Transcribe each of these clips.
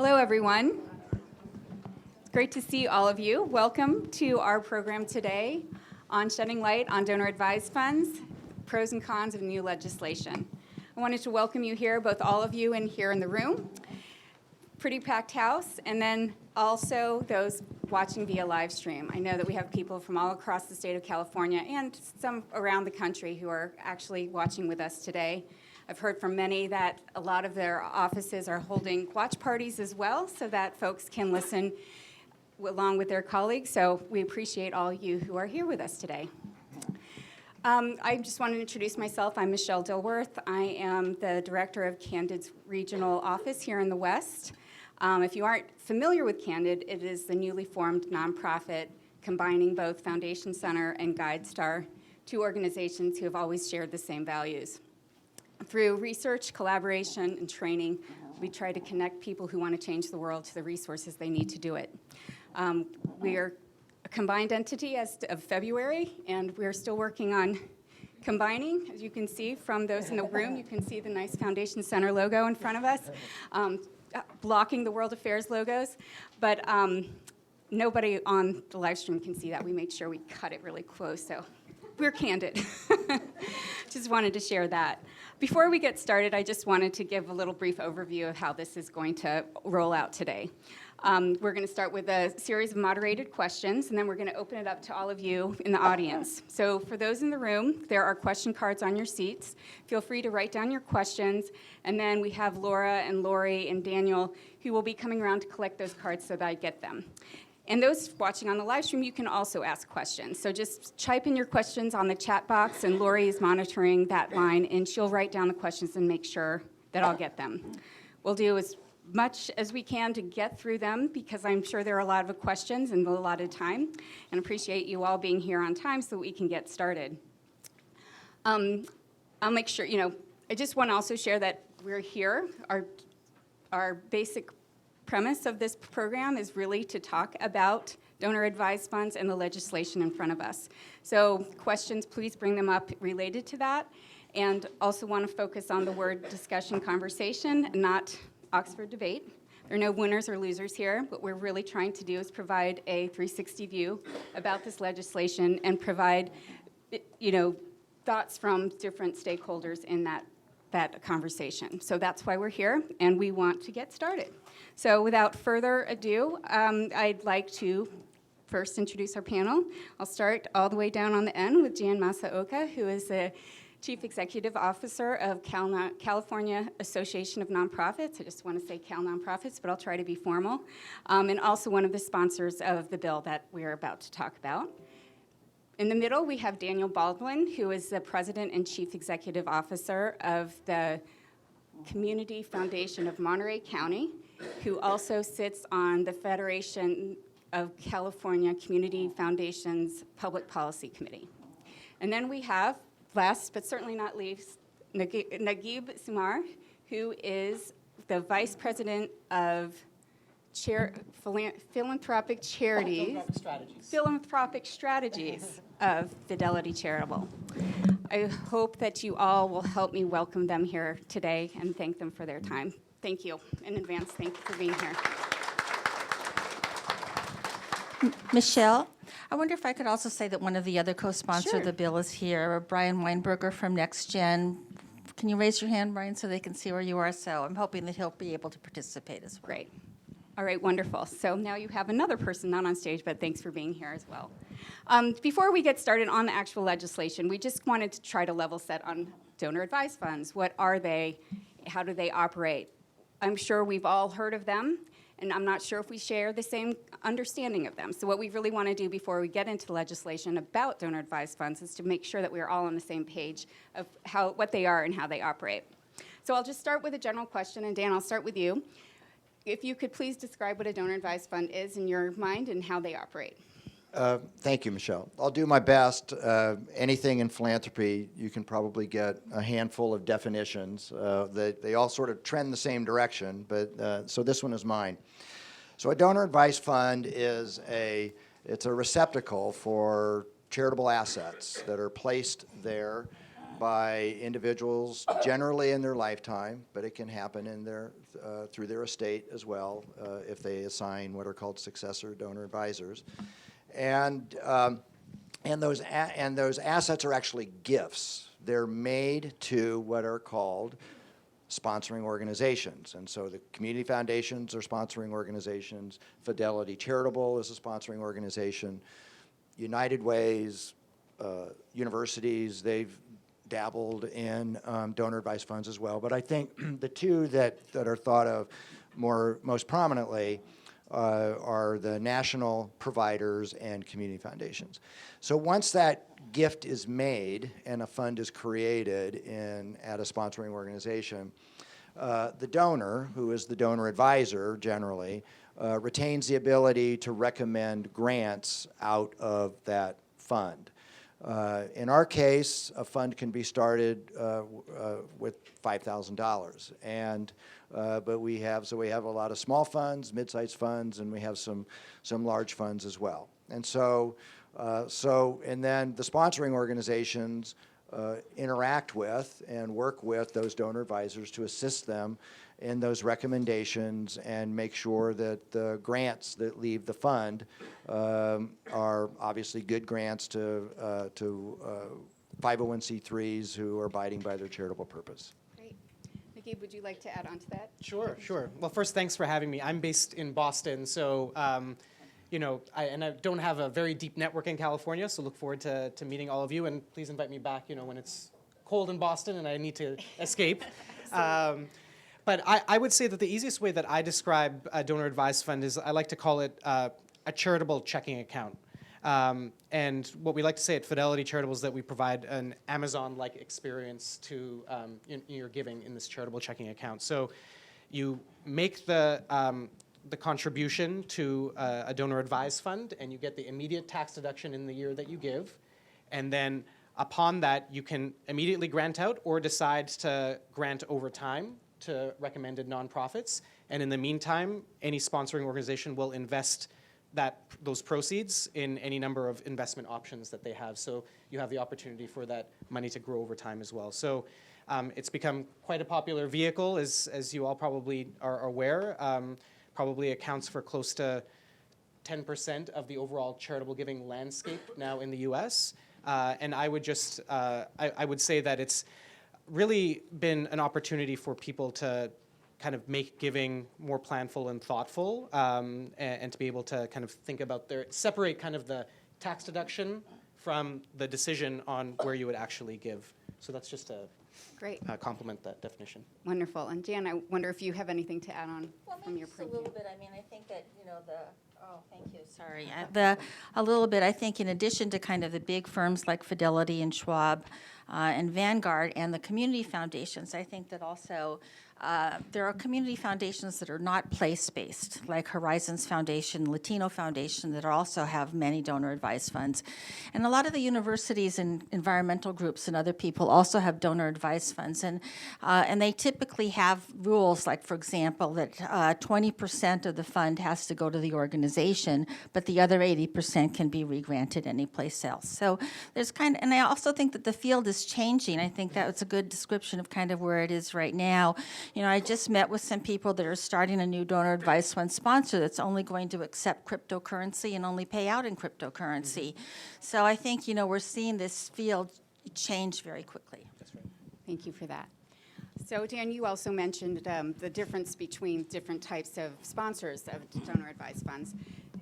Hello, everyone. It's great to see all of you. Welcome to our program today on shedding light on donor-advised funds, pros and cons of new legislation. I wanted to welcome you here, both all of you and here in the room. Pretty packed house, and then also those watching via live stream. I know that we have people from all across the state of California and some around the country who are actually watching with us today. I've heard from many that a lot of their offices are holding watch parties as well so that folks can listen along with their colleagues. So we appreciate all you who are here with us today. I just want to introduce myself. I'm Michelle Dilworth. I am the director of Candid's regional office here in the West. If you aren't familiar with Candid, it is the newly formed nonprofit combining both Foundation Center and GuideStar, two organizations who have always shared the same values. Through research, collaboration, and training, we try to connect people who want to change the world to the resources they need to do it. We are a combined entity as of February, and we're still working on combining. As you can see from those in the room, you can see the nice Foundation Center logo in front of us, blocking the World Affairs logos. But nobody on the live stream can see that. We made sure we cut it really close, so we're Candid. Just wanted to share that. Before we get started, I just wanted to give a little brief overview of how this is going to roll out today. We're going to start with a series of moderated questions, and then we're going to open it up to all of you in the audience. So for those in the room, there are question cards on your seats. Feel free to write down your questions, and then we have Laura and Lori and Daniel who will be coming around to collect those cards so that I get them. And those watching on the live stream, you can also ask questions. So just type in your questions on the chat box, and Lori is monitoring that line, and she'll write down the questions and make sure that I'll get them. We'll do as much as we can to get through them, because I'm sure there are a lot of questions and a lot of time, and appreciate you all being here on time so we can get started. I'll make sure, I just want to also share that we're here. Our basic premise of this program is really to talk about donor-advised funds and the legislation in front of us. So questions, please bring them up related to that, and also want to focus on the word discussion conversation, not Oxford debate. There are no winners or losers here. What we're really trying to do is provide a 360 view about this legislation and provide, thoughts from different stakeholders in that conversation. So that's why we're here, and we want to get started. So without further ado, I'd like to first introduce our panel. I'll start all the way down on the end with Jan Masaoka, who is the Chief Executive Officer of California Association of Nonprofits. I just want to say Cal Nonprofits, but I'll try to be formal. And also one of the sponsors of the bill that we're about to talk about. In the middle, we have Daniel Baldwin, who is the President and Chief Executive Officer of the Community Foundation of Monterey County, who also sits on the Federation of California Community Foundations Public Policy Committee. And then we have, last but certainly not least, Naguib Sumar, who is the Vice President of Philanthropic Strategies of Fidelity Charitable. I hope that you all will help me welcome them here today and thank them for their time. Thank you in advance. Thank you for being here. Michelle, I wonder if I could also say that one of the other co-sponsors Sure. of the bill is here, Brian Weinberger from NextGen. Can you raise your hand, Brian, so they can see where you are? So I'm hoping that he'll be able to participate as well. Great. All right, wonderful. So now you have another person not on stage, but thanks for being here as well. Before we get started on the actual legislation, we just wanted to try to level set on donor-advised funds. What are they? How do they operate? I'm sure we've all heard of them, and I'm not sure if we share the same understanding of them. So what we really want to do before we get into legislation about donor-advised funds is to make sure that we're all on the same page of what they are and how they operate. So I'll just start with a general question, and Dan, I'll start with you. If you could please describe what a donor-advised fund is in your mind and how they operate. Thank you, Michelle. I'll do my best. Anything in philanthropy, you can probably get a handful of definitions. They all sort of trend the same direction, but so this one is mine. So a donor-advised fund is it's a receptacle for charitable assets that are placed there by individuals, generally in their lifetime, but it can happen in their through their estate as well, if they assign what are called successor donor advisors, and those assets are actually gifts. They're made to what are called sponsoring organizations. And so the community foundations are sponsoring organizations. Fidelity Charitable is a sponsoring organization. United Ways, universities, they've dabbled in donor advised funds as well. But I think the two that are thought of most prominently are the national providers and community foundations. So once that gift is made and a fund is created at a sponsoring organization, the donor, who is the donor advisor generally, retains the ability to recommend grants out of that fund. In our case, a fund can be started with $5,000, and but we have a lot of small funds, mid-sized funds, and we have some large funds as well. And so and then the sponsoring organizations interact with and work with those donor advisors to assist them in those recommendations and make sure that the grants that leave the fund are obviously good grants to 501c3s who are abiding by their charitable purpose. Great. Mickey, would you like to add on to that? Sure. Well, first, thanks for having me. I'm based in Boston, so I don't have a very deep network in California, so look forward to meeting all of you, and please invite me back, when it's cold in Boston and I need to escape. But I would say that the easiest way that I describe a donor advised fund is I like to call it a charitable checking account. And what we like to say at Fidelity Charitable is that we provide an Amazon-like experience to your giving in this charitable checking account. So you make the contribution to a donor advised fund, and you get the immediate tax deduction in the year that you give. And then upon that, you can immediately grant out or decide to grant over time to recommended nonprofits. And in the meantime, any sponsoring organization will invest those proceeds in any number of investment options that they have. So you have the opportunity for that money to grow over time as well. So it's become quite a popular vehicle, as you all probably are aware. Probably accounts for close to 10% of the overall charitable giving landscape now in the U.S. And I would just, I would say that it's really been an opportunity for people to kind of make giving more planful and thoughtful, and to be able to kind of think about separate kind of the tax deduction from the decision on where you would actually give. So that's just to Great. Complement that definition. Wonderful. And Jan, I wonder if you have anything to add on from your Just a preview. little bit. I mean, I think that, thank you, sorry. A little bit, I think in addition to kind of the big firms like Fidelity and Schwab and Vanguard and the community foundations, I think that also there are community foundations that are not place-based, like Horizons Foundation, Latino Foundation, that also have many donor advised funds. And a lot of the universities and environmental groups and other people also have donor advised funds. And they typically have rules, like, for example, that 20% of the fund has to go to the organization, but the other 80% can be regranted anyplace else. So there's and I also think that the field is changing. I think that was a good description of kind of where it is right now. I just met with some people that are starting a new donor advised fund sponsor that's only going to accept cryptocurrency and only pay out in cryptocurrency. So I think, we're seeing this field change very quickly. That's right. Thank you for that. So Dan, you also mentioned the difference between different types of sponsors of donor advised funds.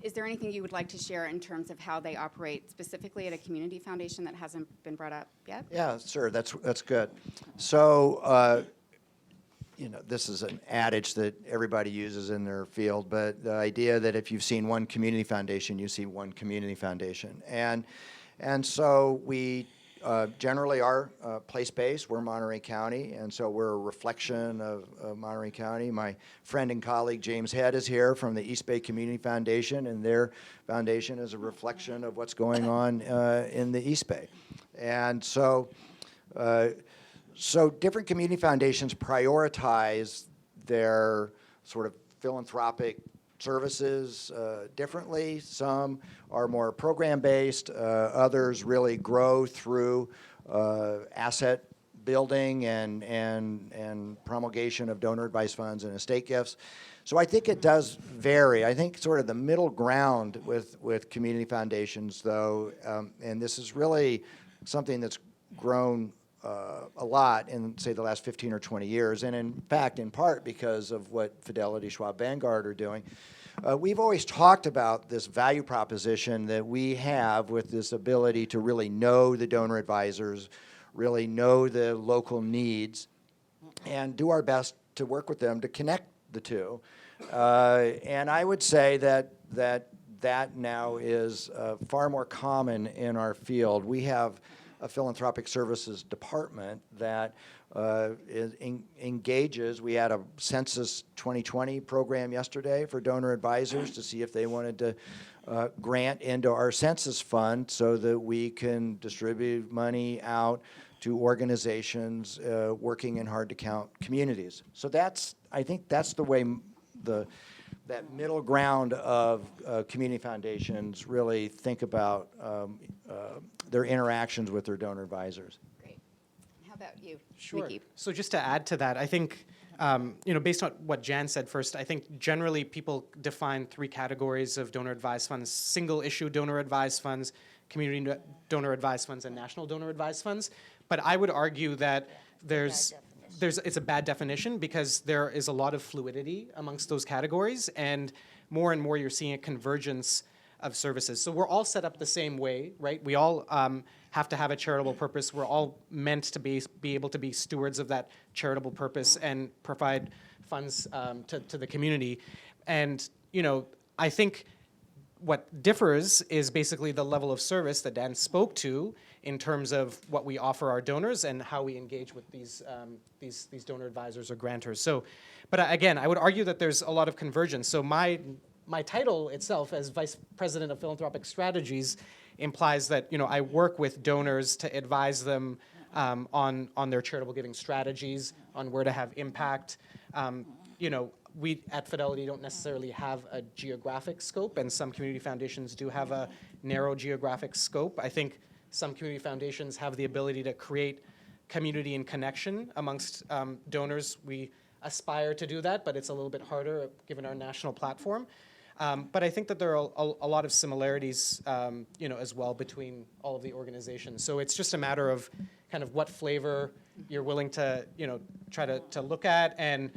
Is there anything you would like to share in terms of how they operate specifically at a community foundation that hasn't been brought up yet? Yeah, sure. That's good. So, this is an adage that everybody uses in their field, but the idea that if you've seen one community foundation, you see one community foundation. And so we generally are place-based. We're Monterey County, and so we're a reflection of Monterey County. My friend and colleague James Head is here from the East Bay Community Foundation, and their foundation is a reflection of what's going on in the East Bay. And so different community foundations prioritize their sort of philanthropic services differently. Some are more program-based. Others really grow through asset building and promulgation of donor advice funds and estate gifts. So I think it does vary. I think sort of the middle ground with community foundations, though, and this is really something that's grown a lot in, say, the last 15 or 20 years, and in fact, in part because of what Fidelity, Schwab, Vanguard are doing. We've always talked about this value proposition that we have with this ability to really know the donor advisors, really know the local needs, and do our best to work with them to connect the two. And I would say that now is far more common in our field. We have a philanthropic services department that engages. We had a Census 2020 program yesterday for donor advisors to see if they wanted to grant into our census fund so that we can distribute money out to organizations working in hard-to-count communities. So I think that's the way that middle ground of community foundations really think about their interactions with their donor advisors. Great. How about you, Sure. Mickey? So just to add to that, I think, based on what Jan said first, I think generally people define three categories of donor advised funds: single issue donor advised funds, community donor advised funds, and national donor advised funds. But I would argue that it's a bad definition because there is a lot of fluidity amongst those categories, and more you're seeing a convergence of services. So we're all set up the same way, right? We all have to have a charitable purpose. We're all meant to be able to be stewards of that charitable purpose and provide funds to the community. And, I think what differs is basically the level of service that Dan spoke to in terms of what we offer our donors and how we engage with these donor advisors or grantors. So, but again, I would argue that there's a lot of convergence. So my title itself as Vice President of Philanthropic Strategies implies that, I work with donors to advise them on their charitable giving strategies, on where to have impact. We at Fidelity don't necessarily have a geographic scope, and some community foundations do have a narrow geographic scope. I think some community foundations have the ability to create community and connection amongst donors. We aspire to do that, but it's a little bit harder given our national platform. But I think that there are a lot of similarities, as well between all of the organizations. So it's just a matter of kind of what flavor you're willing to, try to look at, and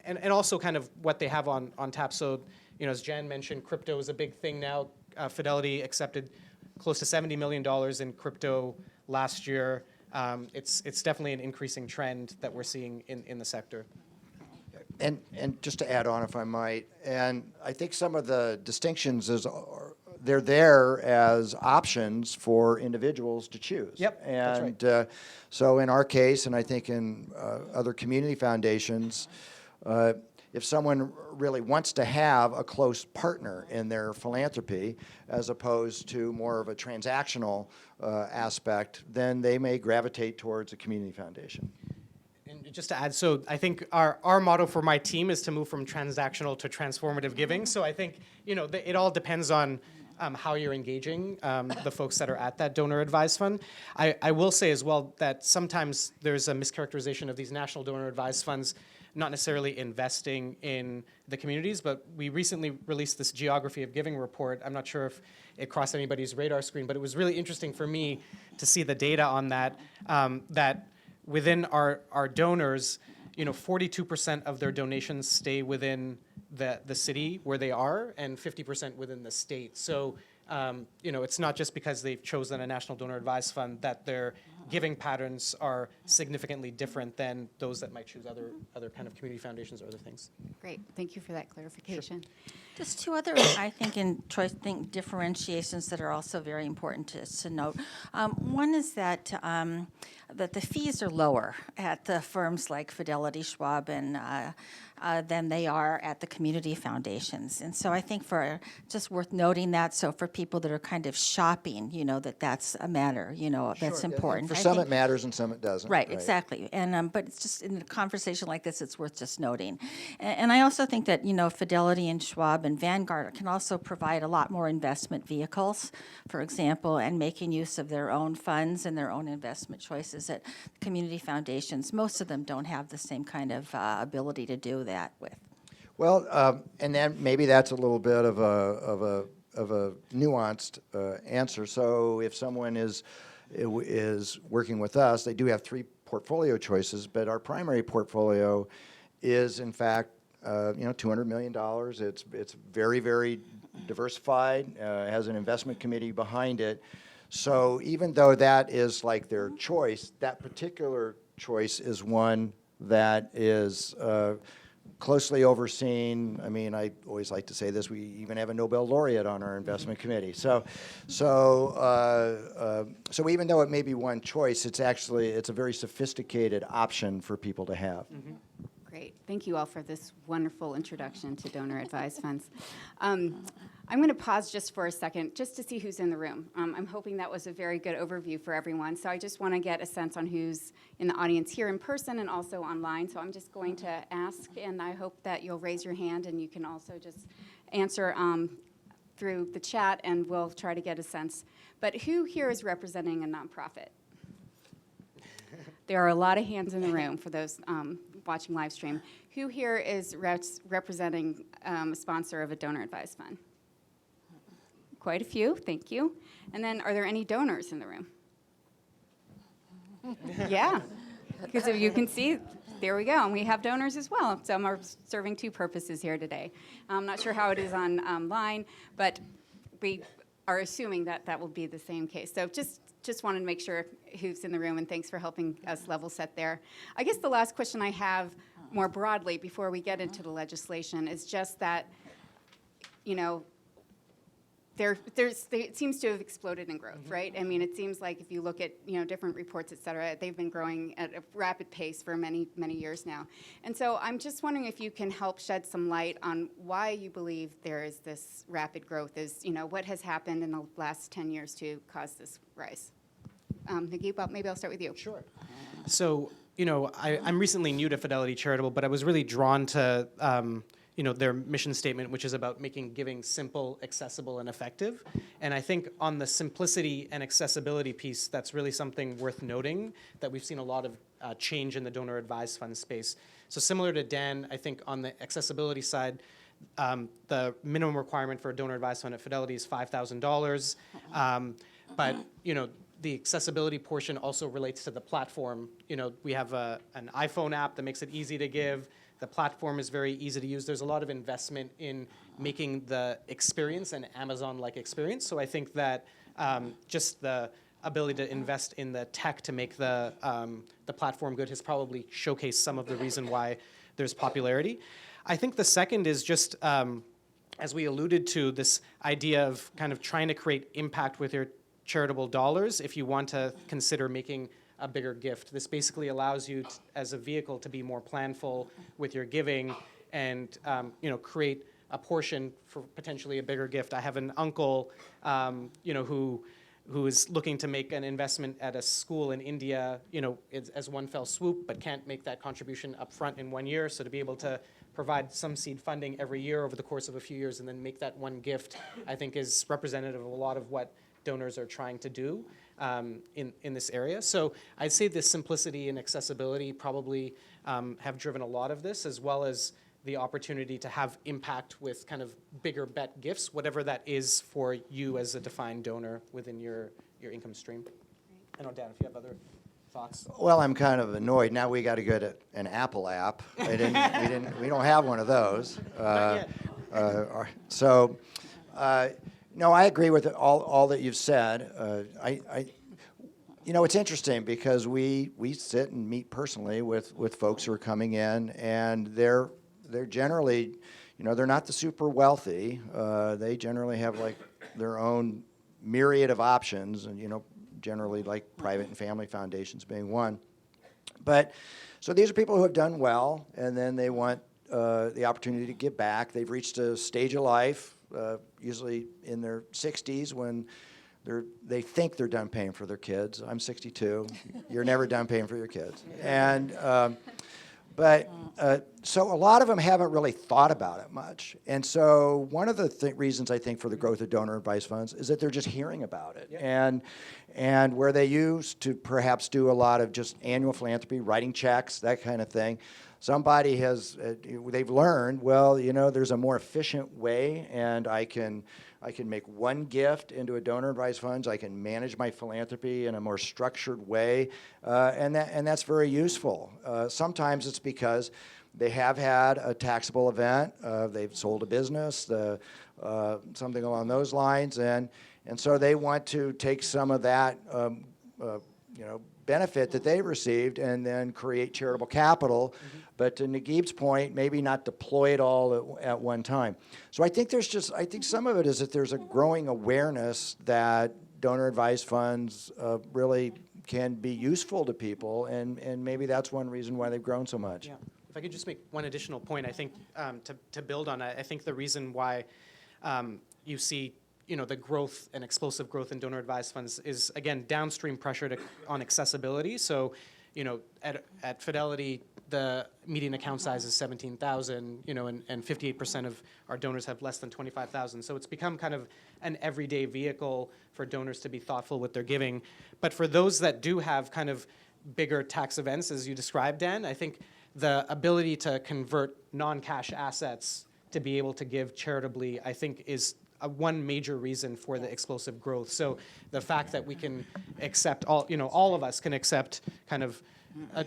and also kind of what they have on tap. So, as Jan mentioned, crypto is a big thing now. Fidelity accepted close to $70 million in crypto last year. It's definitely an increasing trend that we're seeing in the sector. And just to add on, if I might, and I think some of the distinctions they're there as options for individuals to choose. Yep, that's right. And so in our case, and I think in other community foundations, if someone really wants to have a close partner in their philanthropy, as opposed to more of a transactional aspect, then they may gravitate towards a community foundation. And just to add, so I think our motto for my team is to move from transactional to transformative giving. So I think, it all depends on how you're engaging the folks that are at that donor advised fund. I will say as well that sometimes there's a mischaracterization of these national donor advised funds not necessarily investing in the communities, but we recently released this Geography of Giving report. I'm not sure if it crossed anybody's radar screen, but it was really interesting for me to see the data on that, that within our donors, 42% of their donations stay within the city where they are, and 50% within the state. So, it's not just because they've chosen a national donor advised fund that their giving patterns are significantly different than those that might choose other kind of community foundations or other things. Great. Thank you for that clarification. Just two other, I think, differentiations that are also very important to note. One is that the fees are lower at the firms like Fidelity, Schwab, and than they are at the community foundations. And so I think just worth noting that, so for people that are kind of shopping, that's a matter, that's Sure. important. For I some think- it matters and some it doesn't. Right, exactly. And but it's just in a conversation like this, it's worth just noting. And I also think that Fidelity and Schwab and Vanguard can also provide a lot more investment vehicles, for example, and making use of their own funds and their own investment choices that community foundations, most of them don't have the same kind of ability to do that with. Well, and then maybe that's a little bit of a nuanced answer. So if someone is working with us, they do have 3 portfolio choices, but our primary portfolio is in fact $200 million. It's very, very diversified. Has an investment committee behind it. So even though that is like their choice, that particular choice is one that is closely overseen. I mean, I always like to say this, we even have a Nobel laureate on our investment committee. So even though it may be one choice, it's a very sophisticated option for people to have. Mm-hmm. Great. Thank you all for this wonderful introduction to donor-advised funds. I'm going to pause just for a second just to see who's in the room. I'm hoping that was a very good overview for everyone. So I just want to get a sense on who's in the audience here in person and also online. So I'm just going to ask, and I hope that you'll raise your hand, and you can also just answer through the chat, and we'll try to get a sense. But who here is representing a nonprofit? There are a lot of hands in the room for those watching live stream. Who here is representing a sponsor of a donor-advised fund? Quite a few, thank you. And then are there any donors in the room? Yeah, because if you can see, there we go, and we have donors as well. Some are serving 2 purposes here today. I'm not sure how it is online, but we are assuming that that will be the same case. So just wanted to make sure who's in the room, and thanks for helping us level set there. I guess the last question I have more broadly before we get into the legislation is just that, it seems to have exploded in growth, right? I mean, it seems like if you look at different reports, et cetera, they've been growing at a rapid pace for many, many years now. And so I'm just wondering if you can help shed some light on why you believe there is this rapid growth. What has happened in the last 10 years to cause this rise? Nikki, maybe I'll start with you. Sure. So, I'm recently new to Fidelity Charitable, but I was really drawn to their mission statement, which is about making giving simple, accessible, and effective. And I think on the simplicity and accessibility piece, that's really something worth noting, that we've seen a lot of change in the donor-advised fund space. So similar to Dan, I think on the accessibility side, the minimum requirement for a donor-advised fund at Fidelity is $5,000. But, the accessibility portion also relates to the platform. We have an iPhone app that makes it easy to give. The platform is very easy to use. There's a lot of investment in making the experience an Amazon-like experience. So I think that just the ability to invest in the tech to make the platform good has probably showcased some of the reason why there's popularity. I think the second is just, as we alluded to, this idea of kind of trying to create impact with your charitable dollars if you want to consider making a bigger gift. This basically allows you as a vehicle to be more planful with your giving and create a portion for potentially a bigger gift. I have an uncle who is looking to make an investment at a school in India, as one fell swoop, but can't make that contribution up front in 1 year. So to be able to provide some seed funding every year over the course of a few years and then make that one gift, I think is representative of a lot of what donors are trying to do in this area. So I'd say the simplicity and accessibility probably have driven a lot of this, as well as the opportunity to have impact with kind of bigger bet gifts, whatever that is for you as a defined donor within your income stream. I don't know, Dan, if you have other thoughts. Well, I'm kind of annoyed. Now we got to get an Apple app. We don't have one of those. No, I agree with all that you've said. It's interesting because we sit and meet personally with folks who are coming in, and they're generally, they're not the super wealthy. They generally have like their own myriad of options, and generally like private and family foundations being one. But so these are people who have done well, and then they want the opportunity to give back. They've reached a stage of life, usually in their 60s, when they think they're done paying for their kids. I'm 62. You're never done paying for your kids. And so a lot of them haven't really thought about it much. And so one of the reasons I think for the growth of donor advice funds is that they're just hearing about it. Yep. And where they used to perhaps do a lot of just annual philanthropy, writing checks, that kind of thing, somebody has, they've learned, well, there's a more efficient way, and I can make one gift into a donor advice fund. I can manage my philanthropy in a more structured way, and that's very useful. Sometimes it's because they have had a taxable event, they've sold a business, something along those lines, and so they want to take some of that, benefit that they received and then create charitable capital. Mm-hmm. But to Naguib's point, maybe not deploy it all at one time. So I think some of it is that there's a growing awareness that donor advised funds really can be useful to people, and maybe that's one reason why they've grown so much. Yeah. If I could just make one additional point, I think to build on it, I think the reason why you see the growth and explosive growth in donor advised funds is, again, downstream pressure on accessibility. So, at Fidelity, the median account size is 17,000, and 58% of our donors have less than 25,000. So it's become kind of an everyday vehicle for donors to be thoughtful with their giving. But for those that do have kind of bigger tax events, as you described, Dan, I think the ability to convert non-cash assets to be able to give charitably, I think, is one major reason for the explosive growth. So the fact that we can accept all of us can accept kind of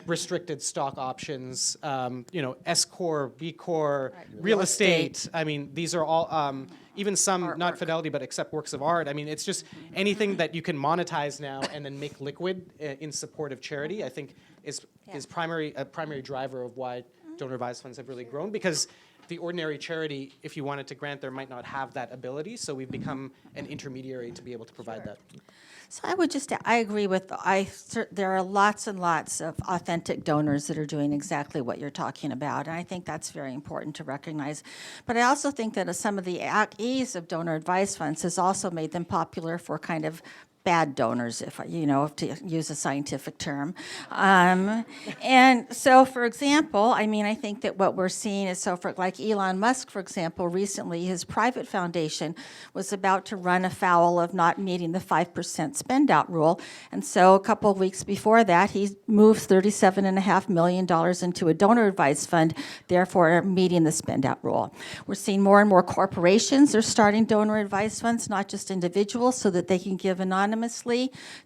restricted stock options, S Corp, B Corp, Right. real estate. I mean, these are all, even some, not Fidelity, but accept works of art. I mean, it's just anything that you can monetize now and then make liquid in support of charity, I think is a primary driver of why donor advised funds have really grown, because the ordinary charity, if you wanted to grant, there might not have that ability, so we've become an intermediary to be able to provide that. So I agree with, there are lots and lots of authentic donors that are doing exactly what you're talking about, and I think that's very important to recognize. But I also think that some of the ease of donor advice funds has also made them popular for kind of bad donors, if to use a scientific term. And so, for example, I think that what we're seeing is, like Elon Musk, for example, recently his private foundation was about to run afoul of not meeting the 5% spend out rule. And so a couple of weeks before that, he moved $37.5 million into a donor advised fund, therefore meeting the spend out rule. We're seeing more and more corporations are starting donor advised funds, not just individuals, so that they can give anonymously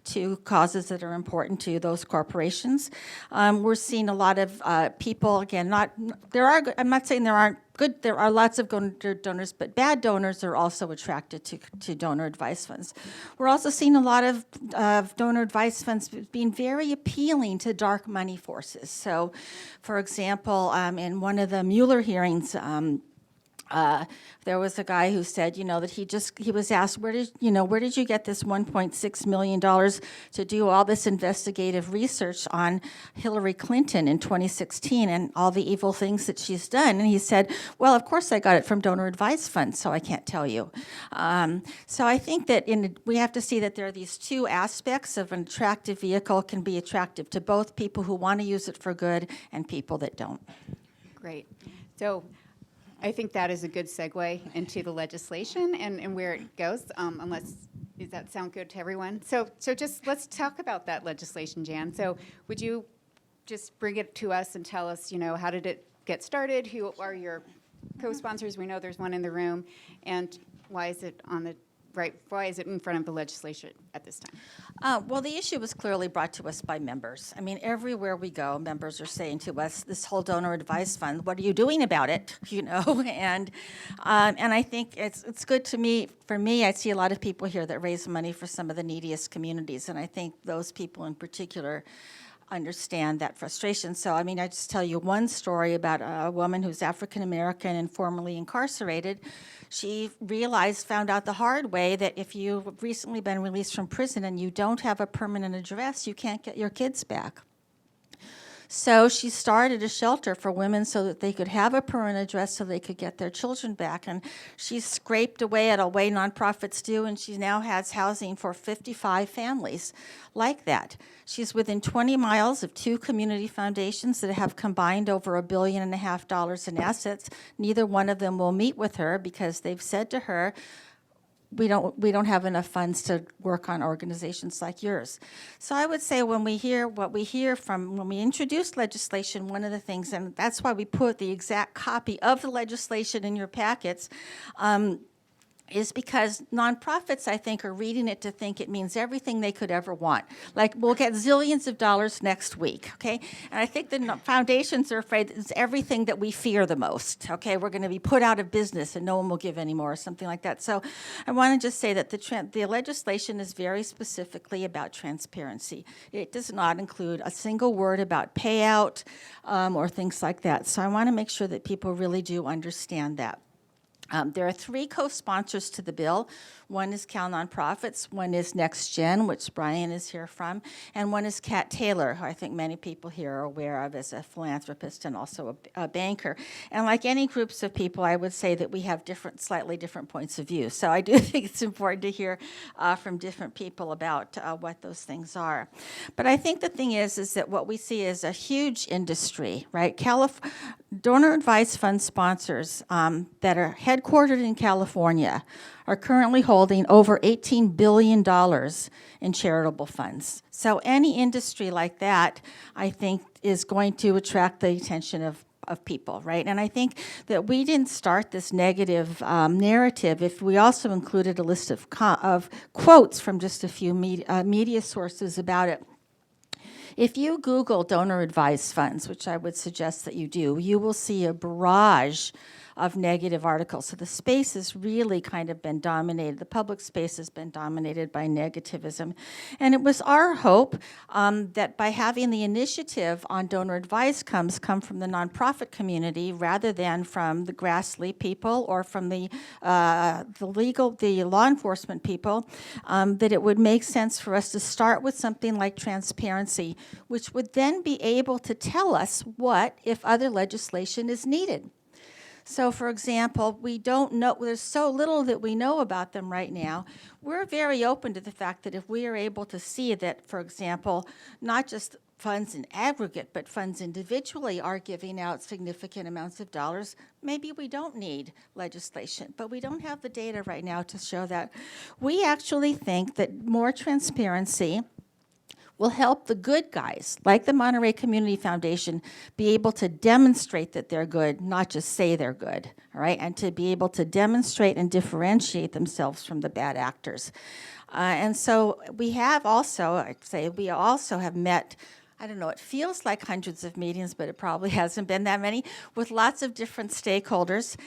to causes that are important to those corporations. We're seeing a lot of people, again, I'm not saying there aren't good, there are lots of good donors, but bad donors are also attracted to donor advice funds. We're also seeing a lot of donor advice funds being very appealing to dark money forces. So, for example, in one of the Mueller hearings, there was a guy who said, that he was asked, where did you get this $1.6 million to do all this investigative research on Hillary Clinton in 2016 and all the evil things that she's done? And he said, well, of course I got it from donor advice funds, so I can't tell you. So I think that we have to see that there are these two aspects of an attractive vehicle can be attractive to both people who want to use it for good and people that don't. Great. So I think that is a good segue into the legislation and where it goes, does that sound good to everyone? So just let's talk about that legislation, Jan. So would you just bring it to us and tell us, how did it get started? Who are your co-sponsors? We know there's one in the room. And why is it why is it in front of the legislation at this time? Well, the issue was clearly brought to us by members. Everywhere we go, members are saying to us, this whole donor advice fund, what are you doing about it? And I think it's good to me. For me, I see a lot of people here that raise money for some of the neediest communities, and I think those people in particular understand that frustration. So, I just tell you one story about a woman who's African American and formerly incarcerated. She found out the hard way that if you've recently been released from prison and you don't have a permanent address, you can't get your kids back. So she started a shelter for women so that they could have a permanent address so they could get their children back. And she's scraped away at a way nonprofits do, and she now has housing for 55 families like that. She's within 20 miles of 2 community foundations that have combined over $1.5 billion in assets. Neither one of them will meet with her because they've said to her, we don't have enough funds to work on organizations like yours. So I would say when we hear what we hear from, when we introduce legislation, one of the things, and that's why we put the exact copy of the legislation in your packets, is because nonprofits, I think, are reading it to think it means everything they could ever want. Like, we'll get zillions of dollars next week, okay? And I think the foundations are afraid that it's everything that we fear the most, okay? We're going to be put out of business and no one will give anymore, or something like that. So I want to just say that the legislation is very specifically about transparency. It does not include a single word about payout or things like that. So I want to make sure that people really do understand that. There are 3 co-sponsors to the bill. One is Cal Nonprofits, one is Next Gen, which Brian is here from, and one is Kat Taylor, who I think many people here are aware of as a philanthropist and also a banker. And like any groups of people, I would say that we have slightly different points of view. So I do think it's important to hear from different people about what those things are. But I think the thing is that what we see is a huge industry, right? Donor advised fund sponsors that are headquartered in California are currently holding over $18 billion in charitable funds. So any industry like that, I think, is going to attract the attention of people, right? And I think that we didn't start this negative narrative if we also included a list of quotes from just a few media sources about it. If you Google donor advised funds, which I would suggest that you do, you will see a barrage of negative articles. So the space has really kind of been dominated. The public space has been dominated by negativism. And it was our hope that by having the initiative on donor advice come from the nonprofit community rather than from the grassroots people or from the law enforcement people, that it would make sense for us to start with something like transparency, which would then be able to tell us what, if other legislation is needed. So, for example, we don't know, there's so little that we know about them right now. We're very open to the fact that if we are able to see that, for example, not just funds in aggregate, but funds individually are giving out significant amounts of dollars, maybe we don't need legislation. But we don't have the data right now to show that. We actually think that more transparency will help the good guys, like the Monterey Community Foundation, be able to demonstrate that they're good, not just say they're good, all right? And to be able to demonstrate and differentiate themselves from the bad actors. And so we have also, I'd say, we also have met, I don't know, it feels like hundreds of meetings, but it probably hasn't been that many, with lots of different stakeholders.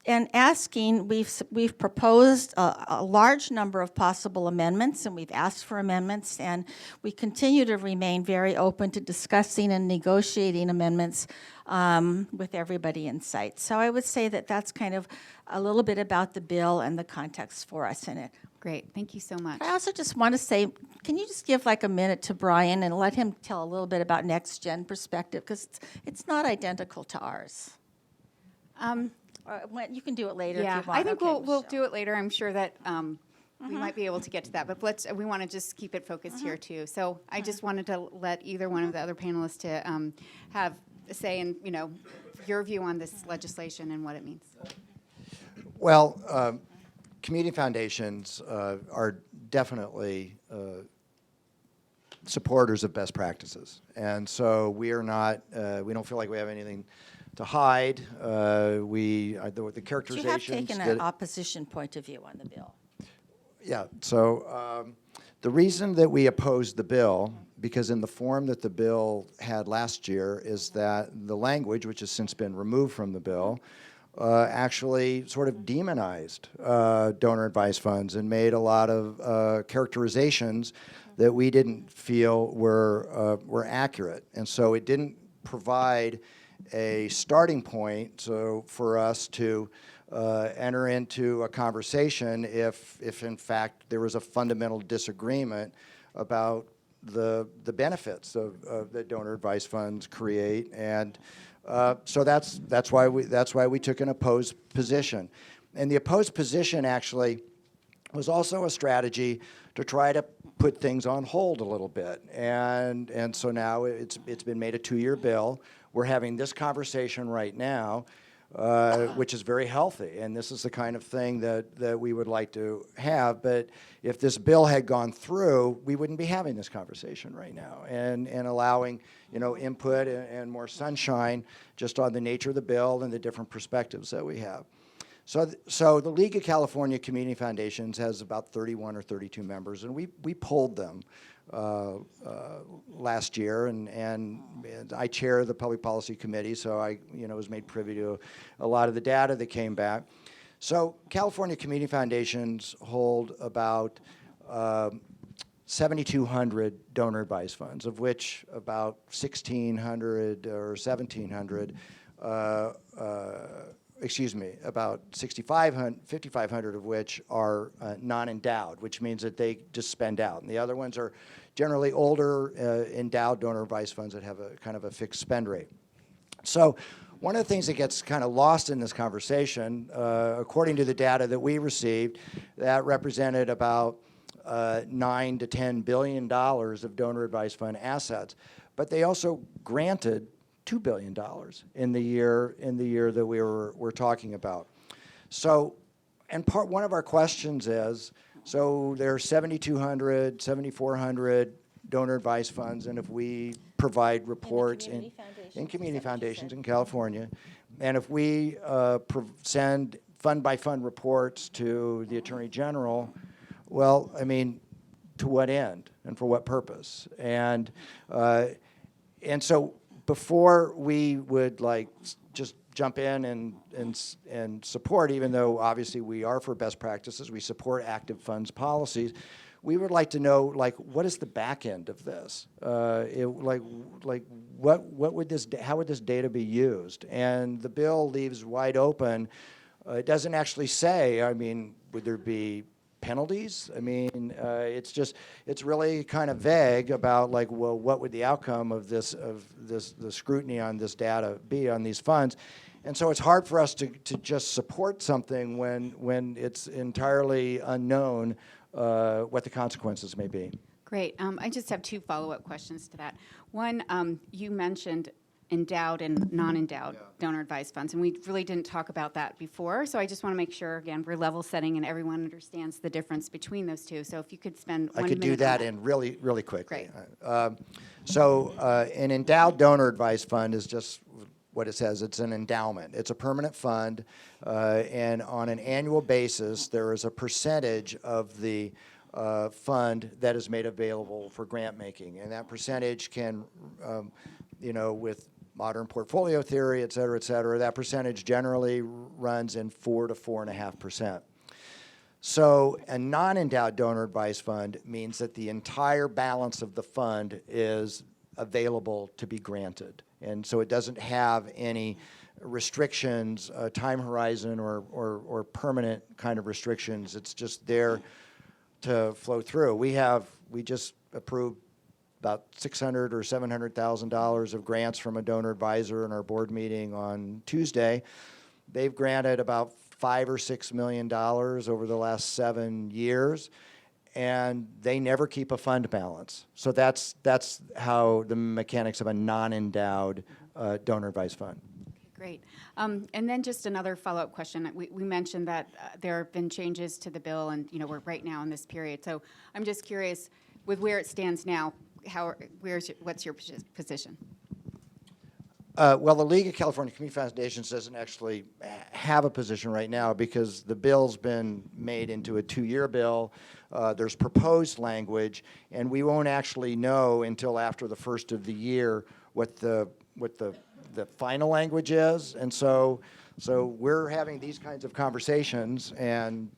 And asking, we've proposed a large number of possible amendments, and we've asked for amendments, and we continue to remain very open to discussing and negotiating amendments with everybody in sight. So I would say that that's kind of a little bit about the bill and the context for us in it. Great, thank you so much. I also just want to say, can you just give like a minute to Brian and let him tell a little bit about Next Gen perspective, because it's not identical to ours. You can do it later if you want. I think Okay, we'll Michelle. do it later. I'm sure that we might be able to get to that, but we want to just keep it focused here too. So I just wanted to let either one of the other panelists to have a say in, your view on this legislation and what it means. Well, community foundations are definitely supporters of best practices, and so we are not. We don't feel like we have anything to hide. The characterizations. You have taken an opposition point of view on the bill. Yeah. So the reason that we opposed the bill, because in the form that the bill had last year, is that the language, which has since been removed from the bill, actually sort of demonized donor advised funds and made a lot of characterizations that we didn't feel were accurate, and so it didn't provide a starting point for us to enter into a conversation if in fact there was a fundamental disagreement about the benefits of that donor advised funds create, and so that's why we took an opposed position, and the opposed position actually was also a strategy to try to put things on hold a little bit, and so now it's been made a 2-year bill. We're having this conversation right now, which is very healthy, and this is the kind of thing that we would like to have. But if this bill had gone through, we wouldn't be having this conversation right now, and allowing input and more sunshine just on the nature of the bill and the different perspectives that we have. So the League of California Community Foundations has about 31 or 32 members, and we polled them last year, and I chair the Public Policy Committee, so I was made privy to a lot of the data that came back. So California Community Foundations hold about 7,200 donor advised funds, of which about 1,600 or 1,700 about 5,500 of which are non-endowed, which means that they just spend out. And the other ones are generally older endowed donor advised funds that have a kind of a fixed spend rate. So one of the things that gets kind of lost in this conversation, according to the data that we received, that represented about $9 to $10 billion of donor advised fund assets, but they also granted $2 billion in the year that we're talking about. So, and one of our questions is, so there are 7,200, 7,400 donor advised funds, and if we provide reports in community foundations in California, and if we send fund-by-fund reports to the Attorney General, well, I mean, to what end and for what purpose? And so before we would just jump in and support, even though obviously we are for best practices, we support active funds policies, we would like to know what is the back end of this? What would how would this data be used? And the bill leaves wide open. It doesn't actually say, I mean, would there be penalties? I mean, it's really kind of vague about well, what would the outcome of the scrutiny on this data be on these funds? And so it's hard for us to just support something when it's entirely unknown what the consequences may be. Great. I just have 2 follow-up questions to that. One, you mentioned endowed and non-endowed donor advised funds, and we really didn't talk about that before, so I just want to make sure, again, we're level setting and everyone understands the difference between those two. So if you could spend 1 minute I could do that on in really quickly. Great. An endowed donor advised fund is just what it says. It's an endowment. It's a permanent fund, and on an annual basis, there is a percentage of the fund that is made available for grant making, and that percentage can, with modern portfolio theory, et cetera, that percentage generally runs in 4 to 4.5%. So a non-endowed donor advised fund means that the entire balance of the fund is available to be granted. And so it doesn't have any restrictions, time horizon or permanent kind of restrictions. It's just there to flow through. We just approved about $600,000 or $700,000 of grants from a donor advisor in our board meeting on Tuesday. They've granted about $5 or $6 million over the last 7 years, and they never keep a fund balance. So that's how the mechanics of a non-endowed donor advised fund. Great. And then just another follow-up question. We mentioned that there have been changes to the bill, and we're right now in this period. So I'm just curious, with where it stands now, what's your position? Well, the League of California Community Foundations doesn't actually have a position right now because the bill's been made into a 2-year bill. There's proposed language, and we won't actually know until after the first of the year what the final language is. And so we're having these kinds of conversations and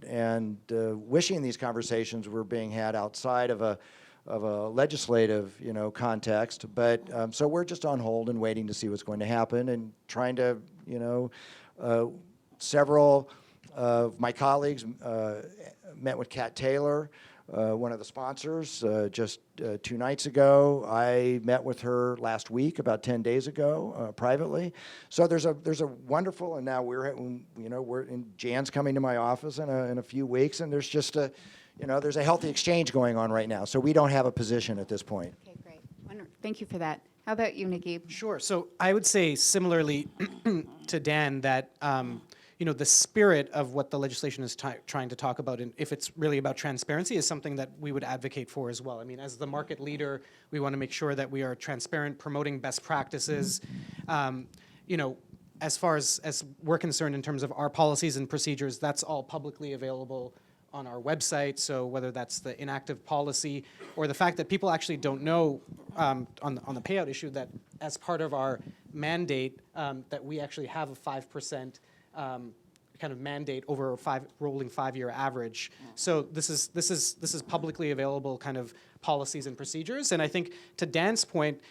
wishing these conversations were being had outside of a legislative, context, but so we're just on hold and waiting to see what's going to happen and trying to, several of my colleagues met with Kat Taylor one of the sponsors, just 2 nights ago. I met with her last week, about 10 days ago, privately. So there's a wonderful, and now Jan's coming to my office in a few weeks, and there's just there's a healthy exchange going on right now. So we don't have a position at this point. Okay, great. Thank you for that. How about you, Naguib? Sure. So I would say similarly to Dan that the spirit of what the legislation is trying to talk about, and if it's really about transparency, is something that we would advocate for as well. I mean, as the market leader, we want to make sure that we are transparent, promoting best practices. As far as we're concerned in terms of our policies and procedures, that's all publicly available on our website. So whether that's the inactive policy or the fact that people actually don't know on the payout issue that as part of our mandate that we actually have a 5% kind of mandate over a rolling 5-year average. So this is publicly available kind of policies and procedures. And I think to Dan's point,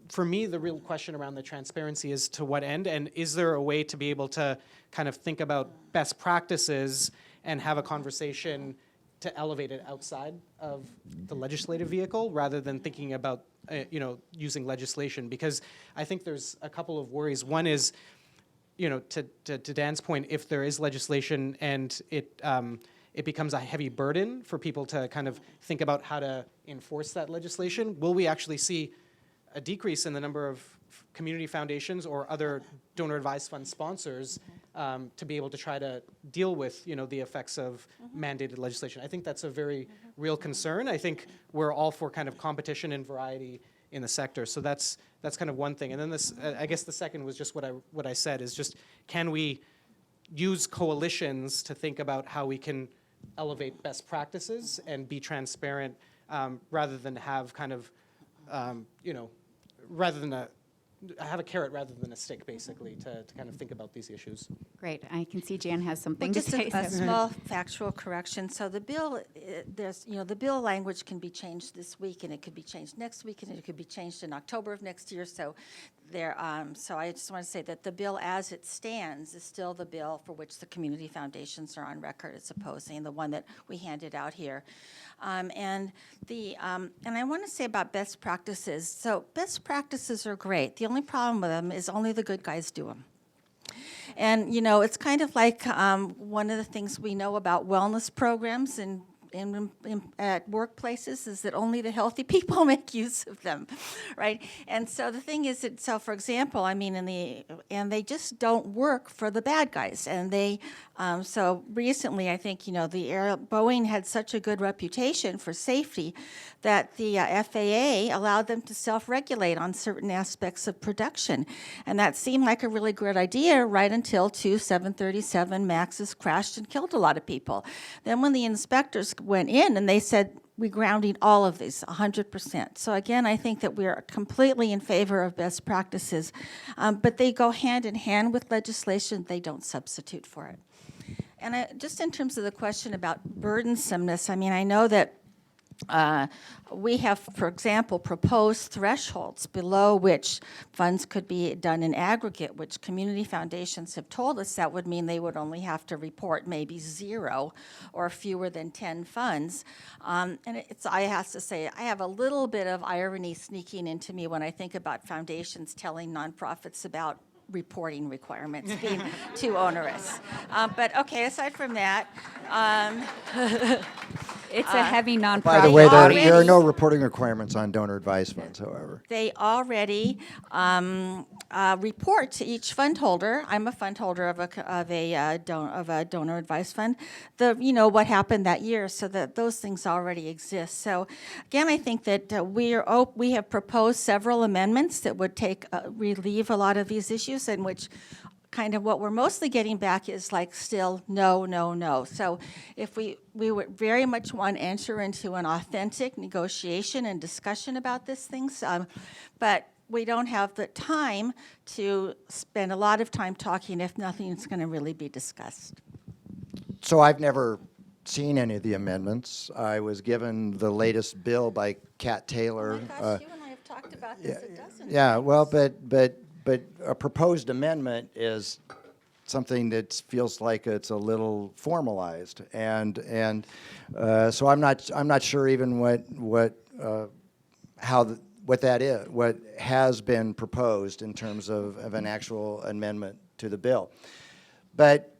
for me, the real question around the transparency is to what end, and is there a way to be able to kind of think about best practices and have a conversation to elevate it outside of the legislative vehicle rather than thinking about using legislation? Because I think there's a couple of worries. One is, to Dan's point, if there is legislation and it becomes a heavy burden for people to kind of think about how to enforce that legislation, will we actually see a decrease in the number of community foundations or other donor advised fund sponsors to be able to try to deal with the effects of mandated legislation? I think that's a very real concern. I think we're all for kind of competition and variety in the sector. So that's kind of one thing. And then this, I guess the second was just what I said is just, can we use coalitions to think about how we can elevate best practices and be transparent rather than have kind of rather than have a carrot rather than a stick, basically, to kind of think about these issues. Great. I can see Jan has something Well, to just say. a small factual correction. So the bill, the bill language can be changed this week, and it could be changed next week, and it could be changed in October of next year. So so I just want to say that the bill as it stands is still the bill for which the community foundations are on record as opposing the one that we handed out here. And I want to say about best practices. So best practices are great. The only problem with them is only the good guys do them. And, it's kind of like one of the things we know about wellness programs at workplaces is that only the healthy people make use of them, right? And so the thing is that, so for example, I mean, and they just don't work for the bad guys. And so recently, I think, Boeing had such a good reputation for safety that the FAA allowed them to self-regulate on certain aspects of production. And that seemed like a really good idea right until 2 737 MAXs crashed and killed a lot of people. Then when the inspectors went in and they said, we're grounding all of these 100%. So again, I think that we're completely in favor of best practices, but they go hand in hand with legislation. They don't substitute for it. And just in terms of the question about burdensomeness, I mean, I know that we have, for example, proposed thresholds below which funds could be done in aggregate, which community foundations have told us that would mean they would only have to report maybe 0 or fewer than 10 funds. And I have to say, I have a little bit of irony sneaking into me when I think about foundations telling nonprofits about reporting requirements being too onerous. But okay, aside from that, It's a heavy nonprofit. By the way, audience. there are no reporting requirements on donor advised funds, however. they already report to each fund holder. I'm a fund holder of a donor advised fund. What happened that year, so that those things already exist. So again, I think that we have proposed several amendments that would relieve a lot of these issues, in which kind of what we're mostly getting back is like still no, no, no. So if we would very much want to enter into an authentic negotiation and discussion about these things, but we don't have the time to spend a lot of time talking if nothing is going to really be discussed. So I've never seen any of the amendments. I was given the latest bill by Kat Taylor. Oh my gosh, you and I have talked about this a dozen Yeah, times. well, but a proposed amendment is something that feels like it's a little formalized, and so I'm not sure even what that is, what has been proposed in terms of an actual amendment to the bill, but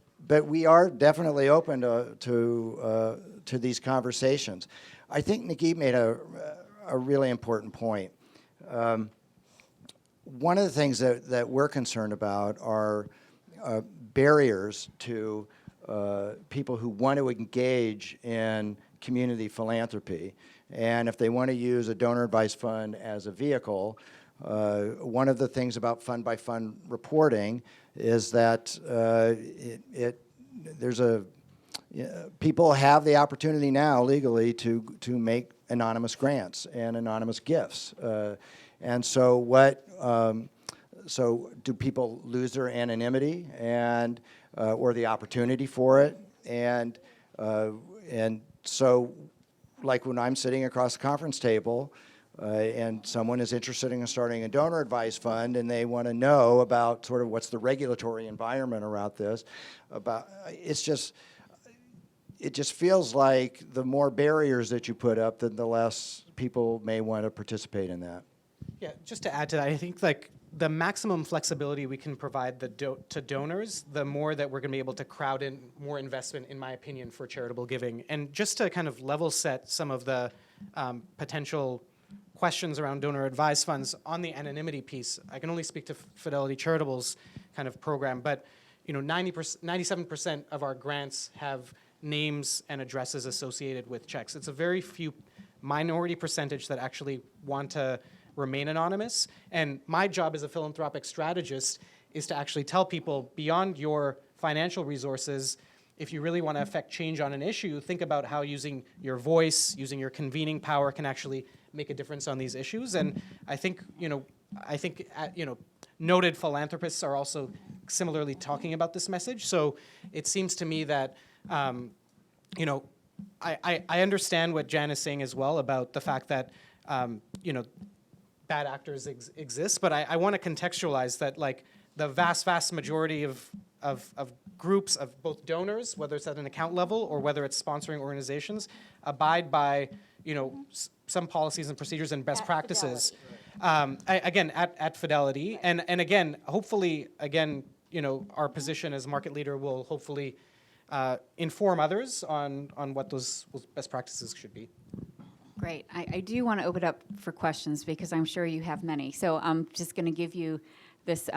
we are definitely open to these conversations. I think Nagib made a really important point. One of the things that we're concerned about are barriers to people who want to engage in community philanthropy. And if they want to use a donor advice fund as a vehicle, one of the things about fund-by-fund reporting is that people have the opportunity now legally to make anonymous grants and anonymous gifts. And so so do people lose their anonymity and or the opportunity for it? And so, like when I'm sitting across the conference table and someone is interested in starting a donor advice fund and they want to know about sort of what's the regulatory environment around this, it just feels like the more barriers that you put up, then the less people may want to participate in that. Yeah, just to add to that, I think like the maximum flexibility we can provide to donors, the more that we're going to be able to crowd in more investment, in my opinion, for charitable giving. And just to kind of level set some of the potential questions around donor advised funds on the anonymity piece, I can only speak to Fidelity Charitable's kind of program, but 97% of our grants have names and addresses associated with checks. It's a very few minority percentage that actually want to remain anonymous. And my job as a philanthropic strategist is to actually tell people beyond your financial resources, if you really want to affect change on an issue, think about how using your voice, using your convening power can actually make a difference on these issues. And I think, noted philanthropists are also similarly talking about this message. So it seems to me that, I understand what Jan is saying as well about the fact that, bad actors exist, but I want to contextualize that, like, the vast majority of groups of both donors, whether it's at an account level or whether it's sponsoring organizations, abide by, some policies and procedures and best practices. At Fidelity, and again, hopefully, our position as market leader will hopefully inform others on what those best practices should be. Great. I do want to open up for questions because I'm sure you have many. So I'm just going to give you this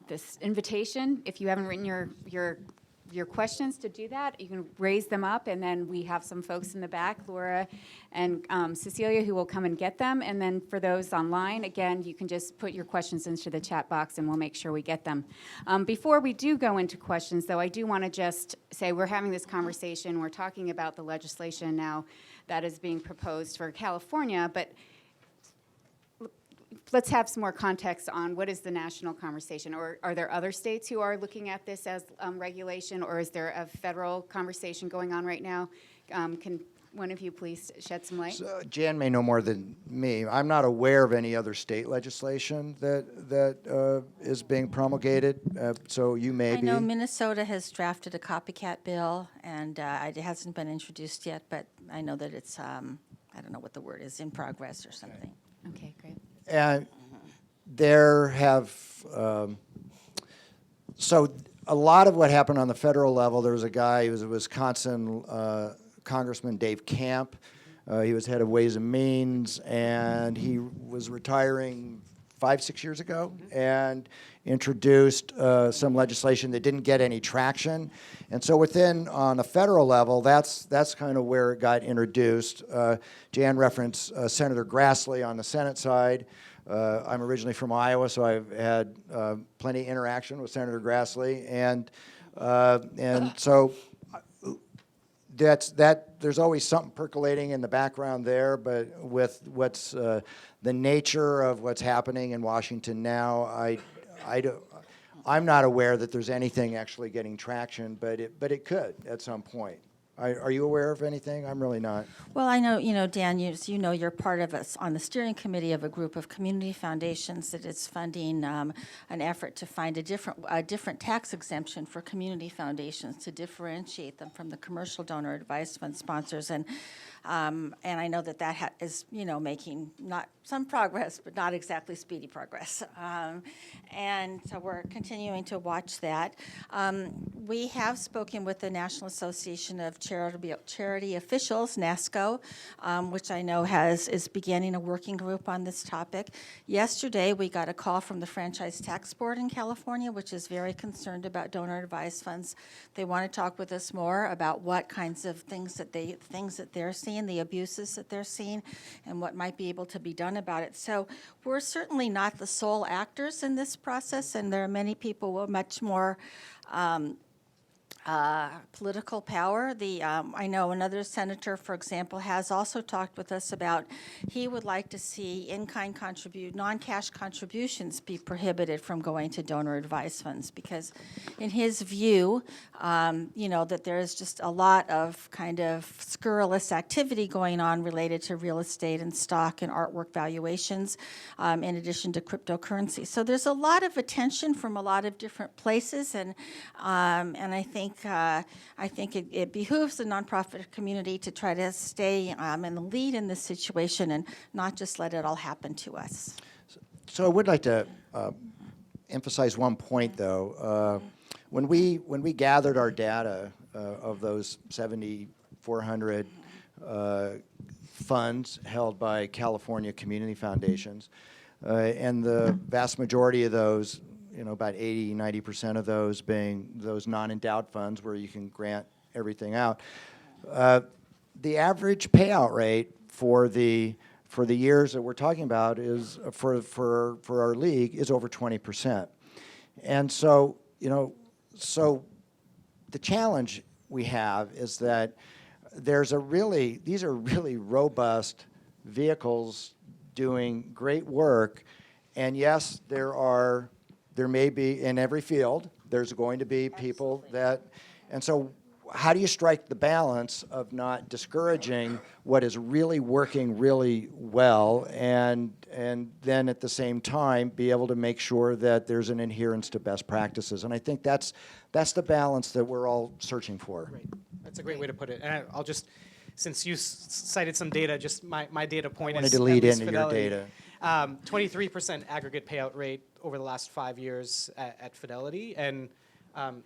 this invitation. If you haven't written your questions, to do that, you can raise them up, and then we have some folks in the back, Laura and Cecilia, who will come and get them. And then for those online, again, you can just put your questions into the chat box, and we'll make sure we get them. Before we do go into questions, though, I do want to just say we're having this conversation. We're talking about the legislation now that is being proposed for California, but let's have some more context on what is the national conversation, or are there other states who are looking at this as regulation, or is there a federal conversation going on right now? Can one of you please shed some light? So Jan may know more than me. I'm not aware of any other state legislation that is being promulgated, so you may be. I know Minnesota has drafted a copycat bill, and it hasn't been introduced yet, but I know that it's, I don't know what the word is, in progress or something. Okay, great. And there have, so a lot of what happened on the federal level, there was a guy, he was a Wisconsin Congressman Dave Camp. He was head of Ways and Means, and he was retiring 5-6 years ago and introduced some legislation that didn't get any traction. And so on the federal level, that's kind of where it got introduced. Jan referenced Senator Grassley on the Senate side. I'm originally from Iowa, so I've had plenty of interaction with Senator Grassley. And so there's always something percolating in the background there, but with what's the nature of what's happening in Washington now, I'm not aware that there's anything actually getting traction, but it could at some point. Are you aware of anything? I'm really not. Well, I know, Dan, you're part of us on the steering committee of a group of community foundations that is funding an effort to find a different tax exemption for community foundations to differentiate them from the commercial donor advised fund sponsors. And I know that is making not some progress, but not exactly speedy progress. And so we're continuing to watch that. We have spoken with the National Association of Charity Officials, NASCO, which I know is beginning a working group on this topic. Yesterday, we got a call from the Franchise Tax Board in California, which is very concerned about donor advised funds. They want to talk with us more about what kinds of things that they're seeing, the abuses that they're seeing, and what might be able to be done about it. So we're certainly not the sole actors in this process, and there are many people with much more political power. I know another senator, for example, has also talked with us about he would like to see in-kind non-cash contributions be prohibited from going to donor advised funds because, in his view, that there is just a lot of kind of scurrilous activity going on related to real estate and stock and artwork valuations, in addition to cryptocurrency. So there's a lot of attention from a lot of different places, and I think it behooves the nonprofit community to try to stay in the lead in this situation and not just let it all happen to us. So I would like to emphasize one point, though. When we gathered our data of those 7,400 funds held by California community foundations, and the vast majority of those, about 80-90% of those being those non-endowed funds where you can grant everything out. The average payout rate for the years that we're talking about is for our league is over 20%. And so, so the challenge we have is that these are really robust vehicles doing great work, and yes, there may be, in every field, there's going to be people and so how do you strike the balance of not discouraging what is really working really well and then at the same time be able to make sure that there's an adherence to best practices? And I think that's the balance that we're all searching for. Right. That's a great way to put it. And I'll just, since you cited some data, just my data point I wanted is to lead at least into Fidelity. your data. 23% aggregate payout rate over the last 5 years at Fidelity, and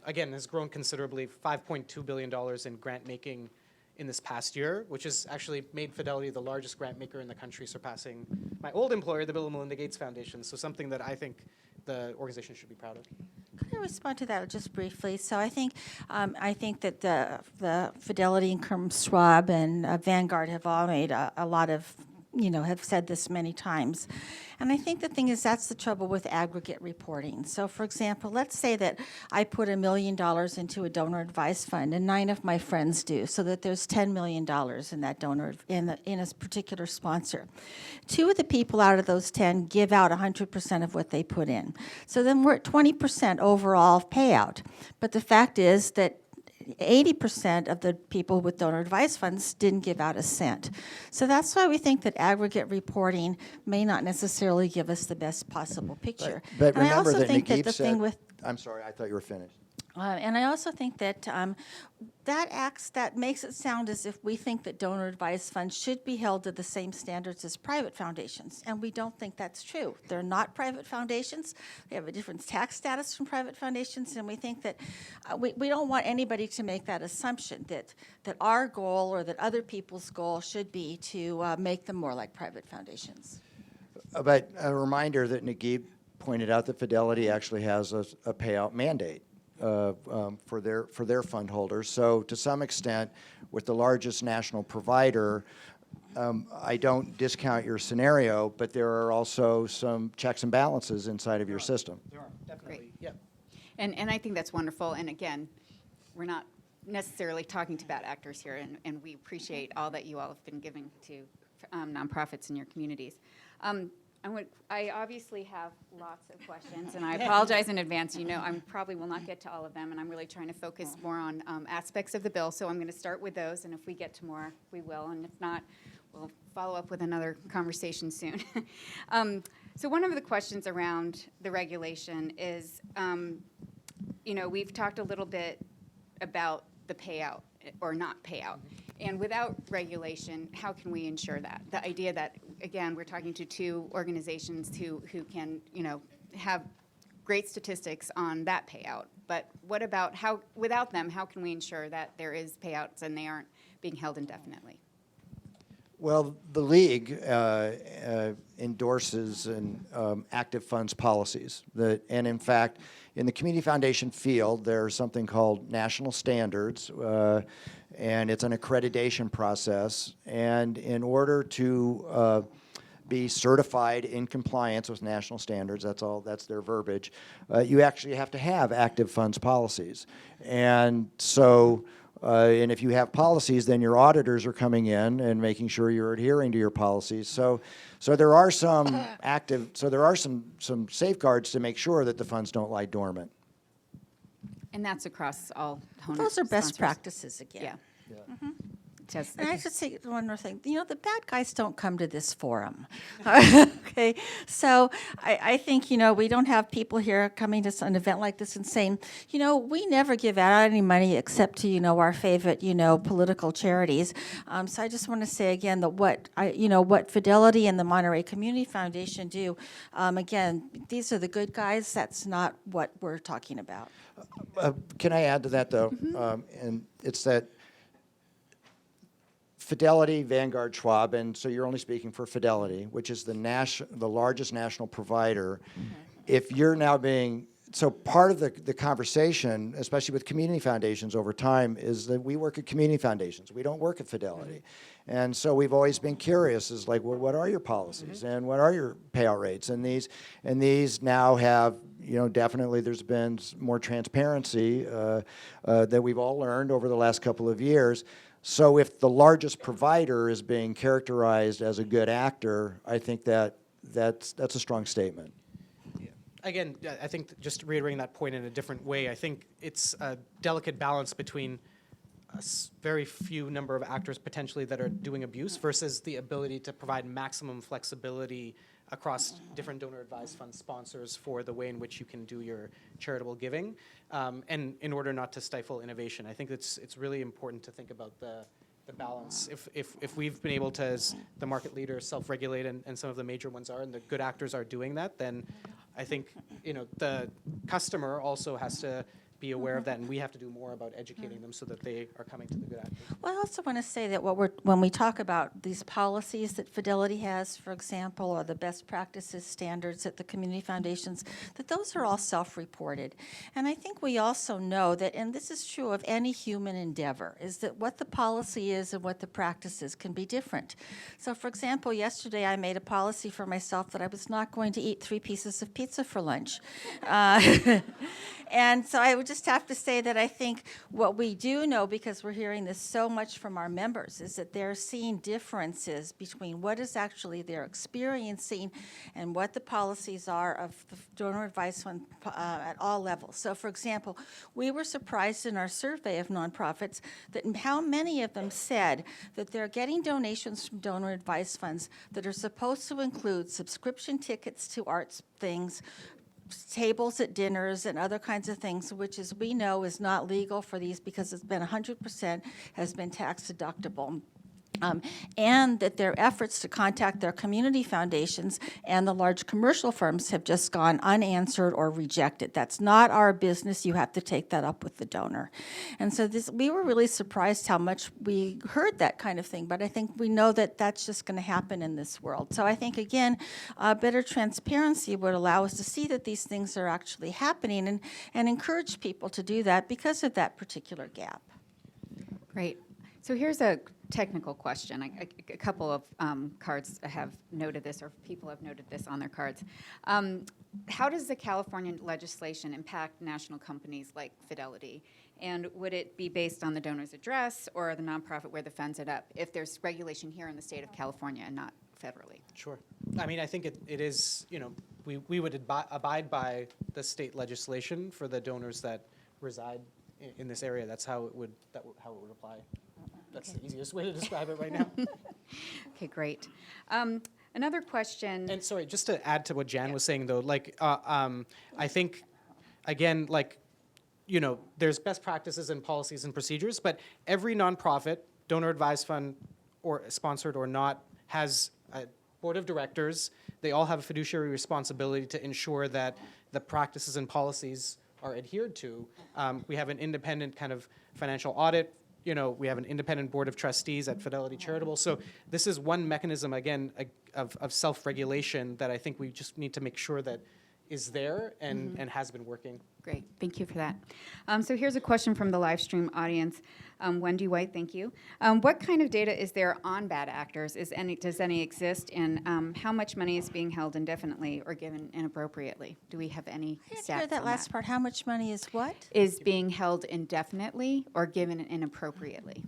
again, has grown considerably, $5.2 billion in grant making in this past year, which has actually made Fidelity the largest grant maker in the country, surpassing my old employer, the Bill and Melinda Gates Foundation, so something that I think the organization should be proud of. Could I respond to that just briefly? So I think that the Fidelity and Schwab and Vanguard have all made a lot of, have said this many times. And I think the thing is that's the trouble with aggregate reporting. So for example, let's say that I put $1 million into a donor advised fund and 9 of my friends do, so that there's $10 million in that donor, in a particular sponsor. 2 of the people out of those 10 give out 100% of what they put in. So then we're at 20% overall payout. But the fact is that 80% of the people with donor advised funds didn't give out a cent. So that's why we think that aggregate reporting may not necessarily give us the best possible picture. But and I remember also that think that Naguib the said, thing with I'm sorry, I thought you were finished. and I also think that that makes it sound as if we think that donor advised funds should be held to the same standards as private foundations, and we don't think that's true. They're not private foundations. They have a different tax status from private foundations, and we think that we don't want anybody to make that assumption that our goal or that other people's goal should be to make them more like private foundations. But a reminder that Naguib pointed out that Fidelity actually has a payout mandate for their fund holders. So to some extent, with the largest national provider, I don't discount your scenario, but there are also some checks and balances inside of your system. There are, definitely, yeah. And I think that's wonderful. And again, we're not necessarily talking to bad actors here, and we appreciate all that you all have been giving to nonprofits in your communities. I obviously have lots of questions, and I apologize in advance. You know, I probably will not get to all of them, and I'm really trying to focus more on aspects of the bill. So I'm going to start with those, and if we get to more, we will. And if not, we'll follow up with another conversation soon. So one of the questions around the regulation is, you know, we've talked a little bit about the payout or not payout. And without regulation, how can we ensure that? The idea that, again, we're talking to two organizations who can, you know, have great statistics on that payout. But what about how, without them, how can we ensure that there is payouts and they aren't being held indefinitely? Well, the league endorses active funds policies. And in fact, in the community foundation field, there's something called national standards, and it's an accreditation process. And in order to be certified in compliance with national standards, that's their verbiage, you actually have to have active funds policies. And so, and if you have policies, then your auditors are coming in and making sure you're adhering to your policies. So there are some some safeguards to make sure that the funds don't lie dormant. And that's across all donor Those are best sponsors. practices again. Yeah. Yeah. Just- And I should say one more thing. You know, the bad guys don't come to this forum. Okay, so I think, you know, we don't have people here coming to an event like this and saying, you know, we never give out any money except to, you know, our favorite, you know, political charities. So I just want to say again that what Fidelity and the Monterey Community Foundation do, again, these are the good guys. That's not what we're talking about. Can I add to that, though? And it's that Fidelity, Vanguard, Schwab, and so you're only speaking for Fidelity, which is the largest national provider. If you're now so part of the conversation, especially with community foundations over time, is that we work at community foundations. We don't work at Fidelity. And so we've always been curious, is like, well, what are your policies and what are your payout rates? And these now have, you know, definitely there's been more transparency that we've all learned over the last couple of years. So if the largest provider is being characterized as a good actor, I think that's a strong statement. Again, I think just reiterating that point in a different way, I think it's a delicate balance between a very few number of actors potentially that are doing abuse versus the ability to provide maximum flexibility across different donor-advised fund sponsors for the way in which you can do your charitable giving, and in order not to stifle innovation. I think it's really important to think about the balance. If we've been able to, as the market leader, self-regulate, and some of the major ones are, and the good actors are doing that, then I think, you know, the customer also has to be aware of that, and we have to do more about educating them so that they are coming to the good actors. Well, I also want to say that when we talk about these policies that Fidelity has, for example, or the best practices standards at the community foundations, that those are all self-reported. And I think we also know that, and this is true of any human endeavor, is that what the policy is and what the practice is can be different. So, for example, yesterday I made a policy for myself that I was not going to eat 3 pieces of pizza for lunch. And so I would just have to say that I think what we do know, because we're hearing this so much from our members, is that they're seeing differences between what is actually they're experiencing and what the policies are of the donor advice fund at all levels. So, for example, we were surprised in our survey of nonprofits that how many of them said that they're getting donations from donor advice funds that are supposed to include subscription tickets to arts things, tables at dinners and other kinds of things, which, as we know, is not legal for these because it's been 100% has been tax deductible. And that their efforts to contact their community foundations and the large commercial firms have just gone unanswered or rejected. That's not our business. You have to take that up with the donor. And so we were really surprised how much we heard that kind of thing, but I think we know that that's just going to happen in this world. So I think, again, better transparency would allow us to see that these things are actually happening and encourage people to do that because of that particular gap. Great. So here's a technical question. A couple of cards have noted this, or people have noted this on their cards. How does the California legislation impact national companies like Fidelity? And would it be based on the donor's address or the nonprofit where the funds end up if there's regulation here in the state of California and not federally? Sure. I mean, I think it is, we would abide by the state legislation for the donors that reside in this area. That's how it would apply. That's the easiest way to describe it right now. Okay, great. Another question. And sorry, just to add to what Jan was saying, though, I think, again, there's best practices and policies and procedures, but every nonprofit, donor advised fund, or sponsored or not, has a board of directors. They all have a fiduciary responsibility to ensure that the practices and policies are adhered to. We have an independent kind of financial audit. We have an independent board of trustees at Fidelity Charitable. So this is one mechanism, again, of self-regulation that I think we just need to make sure that is there and has been working. Great, thank you for that. So here's a question from the live stream audience. Wendy White, thank you. What kind of data is there on bad actors? Does any exist? And how much money is being held indefinitely or given inappropriately? Do we have any I didn't stats hear that on last part. How much money is what? Is being held indefinitely or given inappropriately?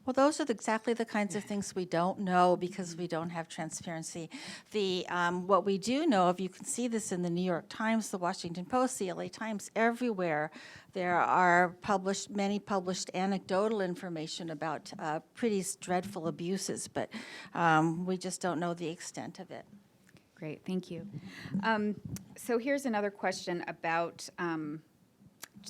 Well, those are exactly the kinds of things we don't know because we don't have transparency. What we do know, if you can see this in the New York Times, the Washington Post, the LA Times, everywhere, there are many published anecdotal information about pretty dreadful abuses, but we just don't know the extent of it. Great, thank you. So here's another question about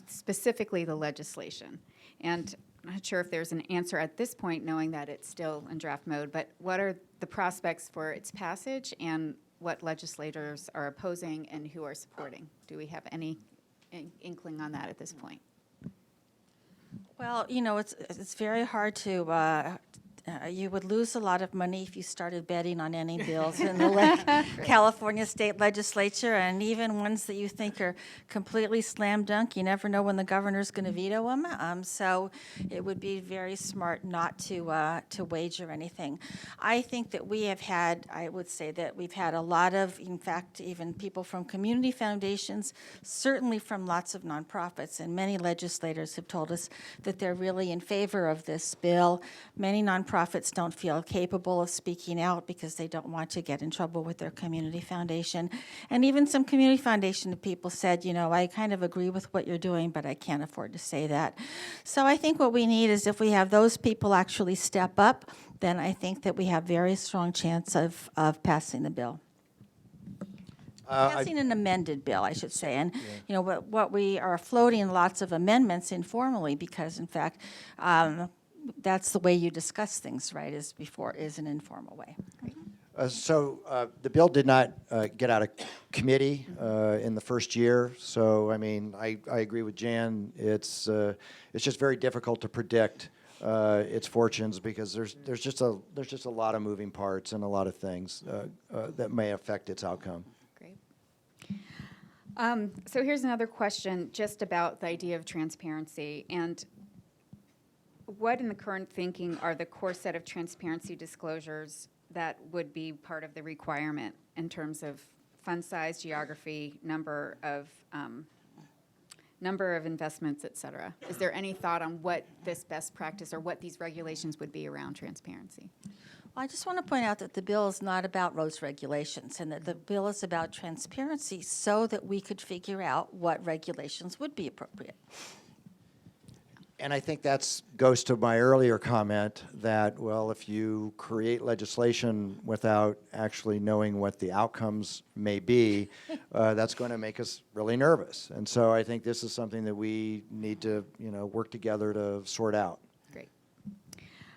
specifically the legislation. And I'm not sure if there's an answer at this point, knowing that it's still in draft mode, but what are the prospects for its passage and what legislators are opposing and who are supporting? Do we have any inkling on that at this point? Well, it's very hard to. You would lose a lot of money if you started betting on any bills in the California state legislature, and even ones that you think are completely slam dunk. You never know when the governor's going to veto them. So it would be very smart not to wager anything. I think that I would say that we've had a lot of, in fact, even people from community foundations, certainly from lots of nonprofits, and many legislators have told us that they're really in favor of this bill. Many nonprofits don't feel capable of speaking out because they don't want to get in trouble with their community foundation. And even some community foundation people said, I kind of agree with what you're doing, but I can't afford to say that. So I think what we need is if we have those people actually step up, then I think that we have very strong chance of passing the bill. Passing an amended bill, I should say. And, what we are floating lots of amendments informally because, in fact, that's the way you discuss things, right, is an informal way. So the bill did not get out of committee in the first year. So, I mean, I agree with Jan. It's just very difficult to predict its fortunes because there's just a lot of moving parts and a lot of things that may affect its outcome. Great. So here's another question just about the idea of transparency. And what in the current thinking are the core set of transparency disclosures that would be part of the requirement in terms of fund size, geography, number of investments, et cetera? Is there any thought on what this best practice or what these regulations would be around transparency? Well, I just want to point out that the bill is not about those regulations and that the bill is about transparency so that we could figure out what regulations would be appropriate. And I think that goes to my earlier comment that, well, if you create legislation without actually knowing what the outcomes may be, that's going to make us really nervous. And so I think this is something that we need to, work together to sort out. Great.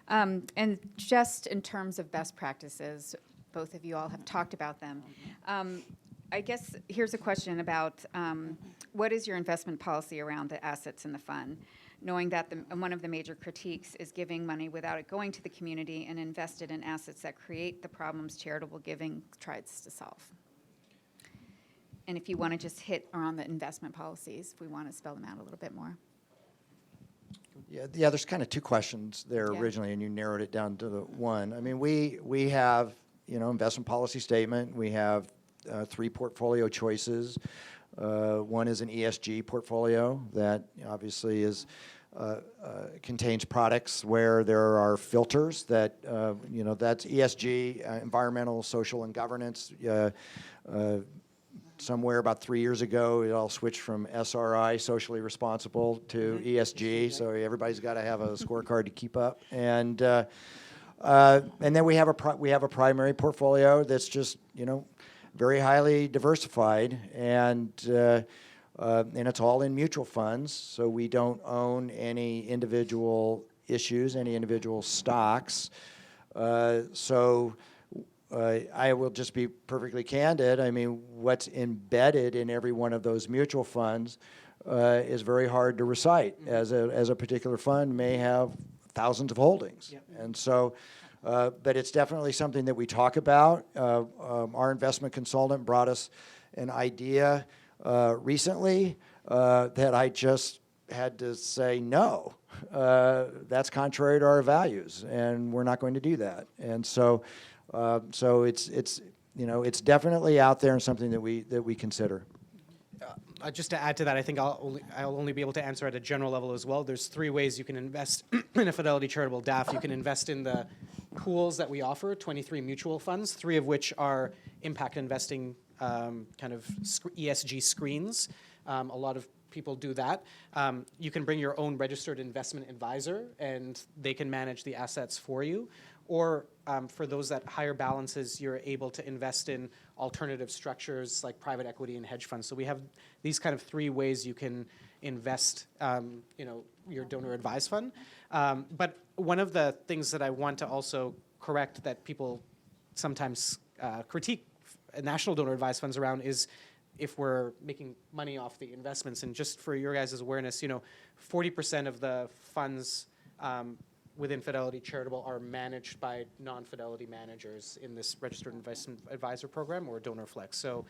And just in terms of best practices, both of you all have talked about them. I guess here's a question about what is your investment policy around the assets in the fund? Knowing that one of the major critiques is giving money without it going to the community and invested in assets that create the problems charitable giving tries to solve. And if you want to just hit around the investment policies, if we want to spell them out a little bit more. Yeah, there's kind of two questions there originally, and you narrowed it down to the one. I mean, we have, investment policy statement. We have 3 portfolio choices. One is an ESG portfolio that obviously is contains products where there are filters that, that's ESG, environmental, social, and governance. Somewhere about 3 years ago, it all switched from SRI, socially responsible, to ESG. So everybody's got to have a scorecard to keep up. And then we have a primary portfolio that's just very highly diversified, and it's all in mutual funds. So we don't own any individual issues, any individual stocks. I will just be perfectly candid. I mean, what's embedded in every one of those mutual funds is very hard to recite, as a particular fund may have thousands of holdings. Yep. And so, but it's definitely something that we talk about. Our investment consultant brought us an idea recently that I just had to say, no, that's contrary to our values, and we're not going to do that. And so it's definitely out there and something that we consider. Just to add to that, I think I'll only be able to answer at a general level as well. There's 3 ways you can invest in a Fidelity Charitable DAF. You can invest in the pools that we offer, 23 mutual funds, 3 of which are impact investing kind of ESG screens. A lot of people do that. You can bring your own registered investment advisor, and they can manage the assets for you. Or for those that higher balances, you're able to invest in alternative structures like private equity and hedge funds. So we have these kind of 3 ways you can invest, your donor advised fund. But one of the things that I want to also correct that people sometimes critique national donor advised funds around is if we're making money off the investments. And just for your guys' awareness, 40% of the funds within Fidelity Charitable are managed by non-Fidelity managers in this Registered Investment Advisor program, or Donor Flex. So,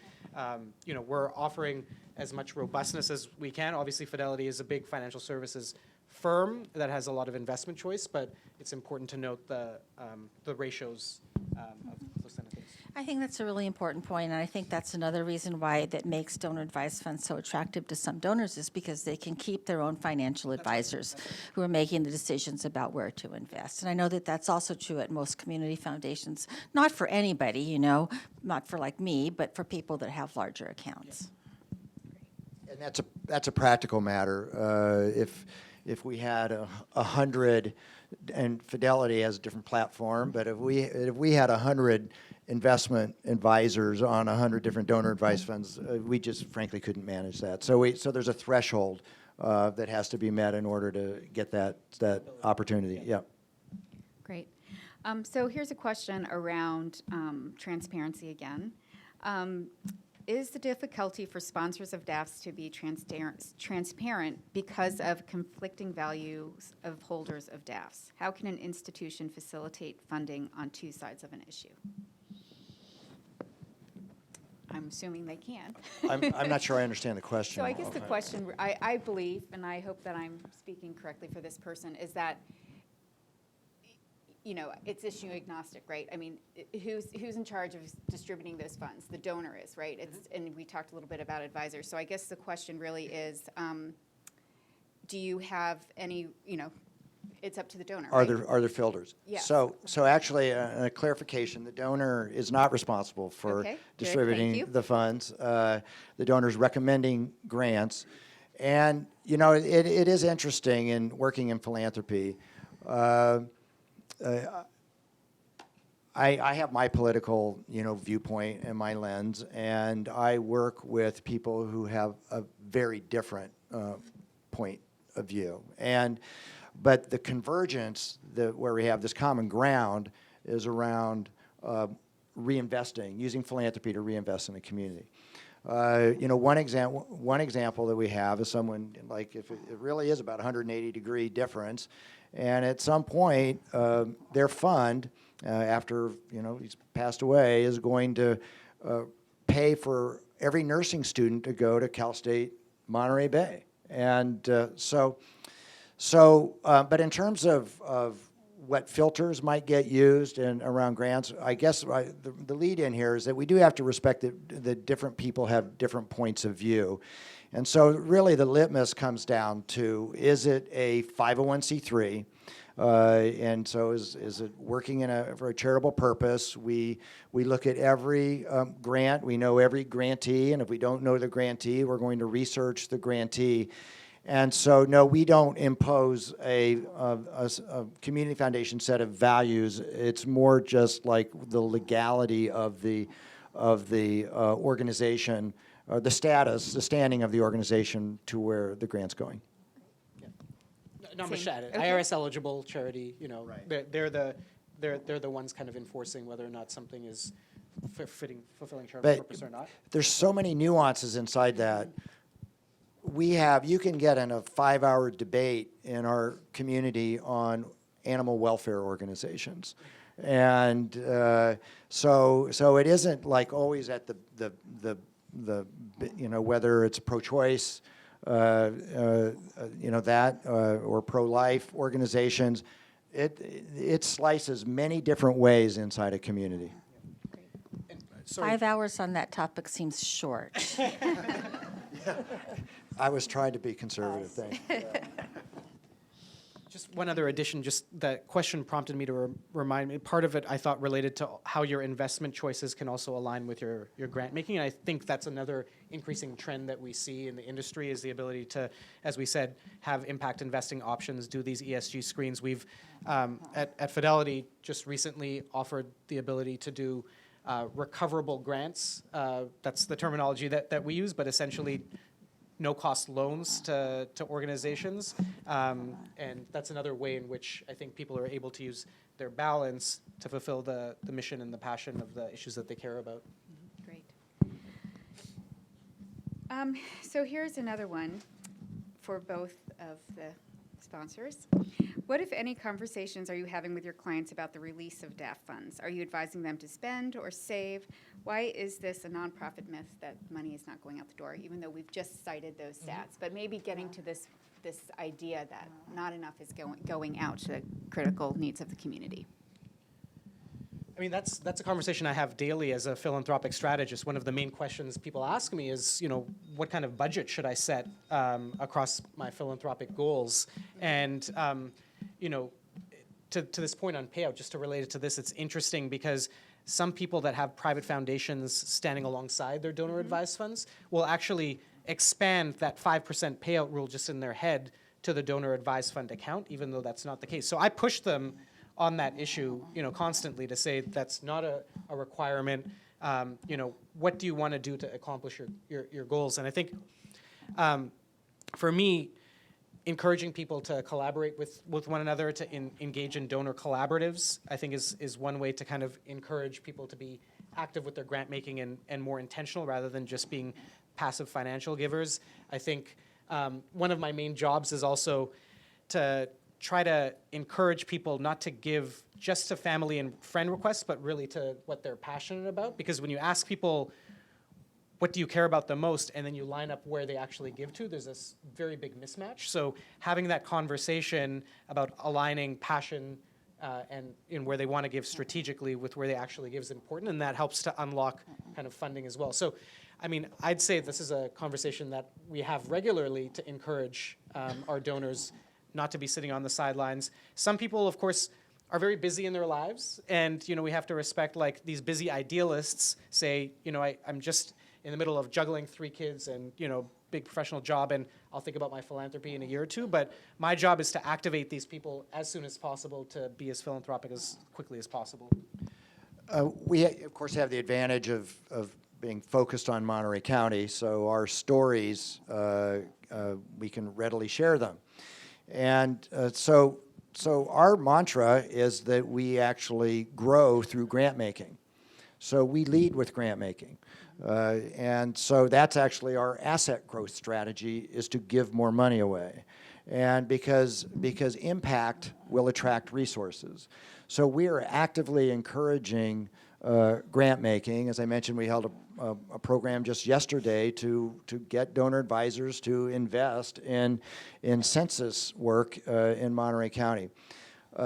we're offering as much robustness as we can. Obviously, Fidelity is a big financial services firm that has a lot of investment choice, but it's important to note the ratios of those kind of things. I think that's a really important point, and I think that's another reason why that makes donor advised funds so attractive to some donors, is because they can keep their own financial advisors who are making the decisions about where to invest. And I know that that's also true at most community foundations, not for anybody, not for like me, but for people that have larger accounts. And that's a practical matter. If we had 100, and Fidelity has a different platform, but if we had 100 investment advisors on 100 different donor advised funds, we just frankly couldn't manage that. So there's a threshold that has to be met in order to get that opportunity. Yeah. Great. So here's a question around transparency again. Is the difficulty for sponsors of DAFs to be transparent because of conflicting values of holders of DAFs? How can an institution facilitate funding on 2 sides of an issue? I'm assuming they can. I'm not sure I understand the question. So I guess the question, I believe, and I hope that I'm speaking correctly for this person, is that it's issue agnostic, right? I mean, who's in charge of distributing those funds? The donor is, right? And we talked a little bit about advisors. So I guess the question really is, do you have any, it's up to the donor, Are right? there filters? Yeah. So actually, a clarification: the donor is not responsible for distributing the funds. The donor is recommending grants, and it is interesting in working in philanthropy. I have my political, viewpoint and my lens, and I work with people who have a very different point of view. But the convergence where we have this common ground is around reinvesting, using philanthropy to reinvest in the community. One example that we have is someone, like, if it really is about 180-degree difference, and at some point their fund, after he's passed away, is going to pay for every nursing student to go to Cal State Monterey Bay, and but in terms of what filters might get used and around grants. I guess the lead in here is that we do have to respect that different people have different points of view. And so really the litmus comes down to, is it a 501c3? And so is it working for a charitable purpose? We look at every grant. We know every grantee, and if we don't know the grantee, we're going to research the grantee. And so, no, we don't impose a community foundation set of values. It's more just like the legality of the organization, or the standing of the organization to where the grant's going. No, Same. Mashad, Okay. IRS eligible charity, you know, Right. they're the ones kind of enforcing whether or not something is fulfilling charitable But purpose or not. there's so many nuances inside that. You can get in a 5-hour debate in our community on animal welfare organizations. And so it isn't like always at the whether it's pro-choice, or pro-life organizations. It slices many different ways inside a community. And sorry, 5 hours on that topic seems short. I was trying to be conservative, thank you. just one other addition, just that question prompted me to remind me, part of it I thought related to how your investment choices can also align with your grant making. And I think that's another increasing trend that we see in the industry is the ability to, as we said, have impact investing options, do these ESG screens. We've, at Fidelity, just recently offered the ability to do recoverable grants. That's the terminology that we use, but essentially no-cost loans to organizations. And that's another way in which I think people are able to use their balance to fulfill the mission and the passion of the issues that they care about. Great. So here's another one for both of the sponsors. What, if any, conversations are you having with your clients about the release of DAF funds? Are you advising them to spend or save? Why is this a nonprofit myth that money is not going out the door, even though we've just cited those stats? But maybe getting to this idea that not enough is going out to the critical needs of the community. I mean, that's a conversation I have daily as a philanthropic strategist. One of the main questions people ask me is, what kind of budget should I set across my philanthropic goals? And, to this point on payout, just to relate it to this, it's interesting because some people that have private foundations standing alongside their donor-advised funds will actually expand that 5% payout rule just in their head to the donor-advised fund account, even though that's not the case. So I push them on that issue, constantly to say that's not a requirement. What do you want to do to accomplish your goals? And I think, for me, encouraging people to collaborate with one another, to engage in donor collaboratives, I think is one way to kind of encourage people to be active with their grant making and more intentional rather than just being passive financial givers. I think one of my main jobs is also to try to encourage people not to give just to family and friend requests, but really to what they're passionate about. Because when you ask people, what do you care about the most, and then you line up where they actually give to, there's this very big mismatch. So having that conversation about aligning passion and in where they want to give strategically with where they actually give is important, and that helps to unlock kind of funding as well. So, I mean, I'd say this is a conversation that we have regularly to encourage our donors not to be sitting on the sidelines. Some people, of course, are very busy in their lives, and we have to respect, like, these busy idealists say, I'm just in the middle of juggling 3 kids and big professional job, and I'll think about my philanthropy in a year or two. But my job is to activate these people as soon as possible to be as philanthropic as quickly as possible. We, of course, have the advantage of being focused on Monterey County, so our stories, we can readily share them. And so our mantra is that we actually grow through grant making. So we lead with grant making. And so that's actually our asset growth strategy, is to give more money away. And because impact will attract resources. So we are actively encouraging grant making. As I mentioned, we held a program just yesterday to get donor advisors to invest in census work in Monterey County.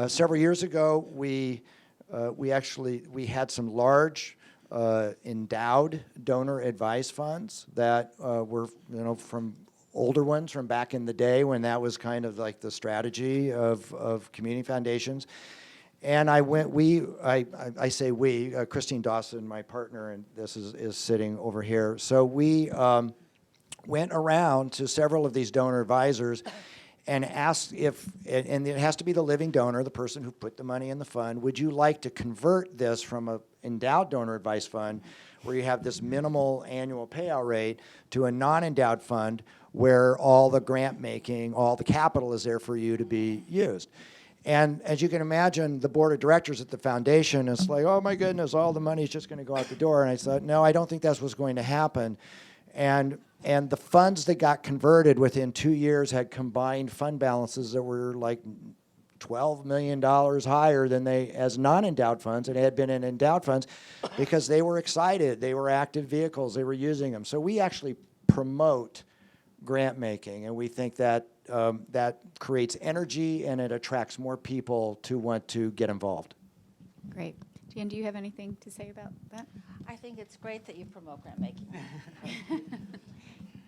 Several years ago, we had some large endowed donor advised funds that were, from older ones from back in the day when that was kind of like the strategy of community foundations. And I say we, Christine Dawson, my partner, and this is sitting over here. So we went around to several of these donor advisors and asked and it has to be the living donor, the person who put the money in the fund, would you like to convert this from an endowed donor advice fund where you have this minimal annual payout rate to a non-endowed fund where all the grant making, all the capital is there for you to be used? And as you can imagine, the board of directors at the foundation is like, oh my goodness, all the money is just going to go out the door. And I said, no, I don't think that's what's going to happen. And the funds that got converted within 2 years had combined fund balances that were like $12 million higher than they as non-endowed funds, and it had been in endowed funds because they were excited. They were active vehicles. They were using them. So we actually promote grant making, and we think that that creates energy and it attracts more people to want to get involved. Great. Jan, do you have anything to say about that? I think it's great that you promote grant making.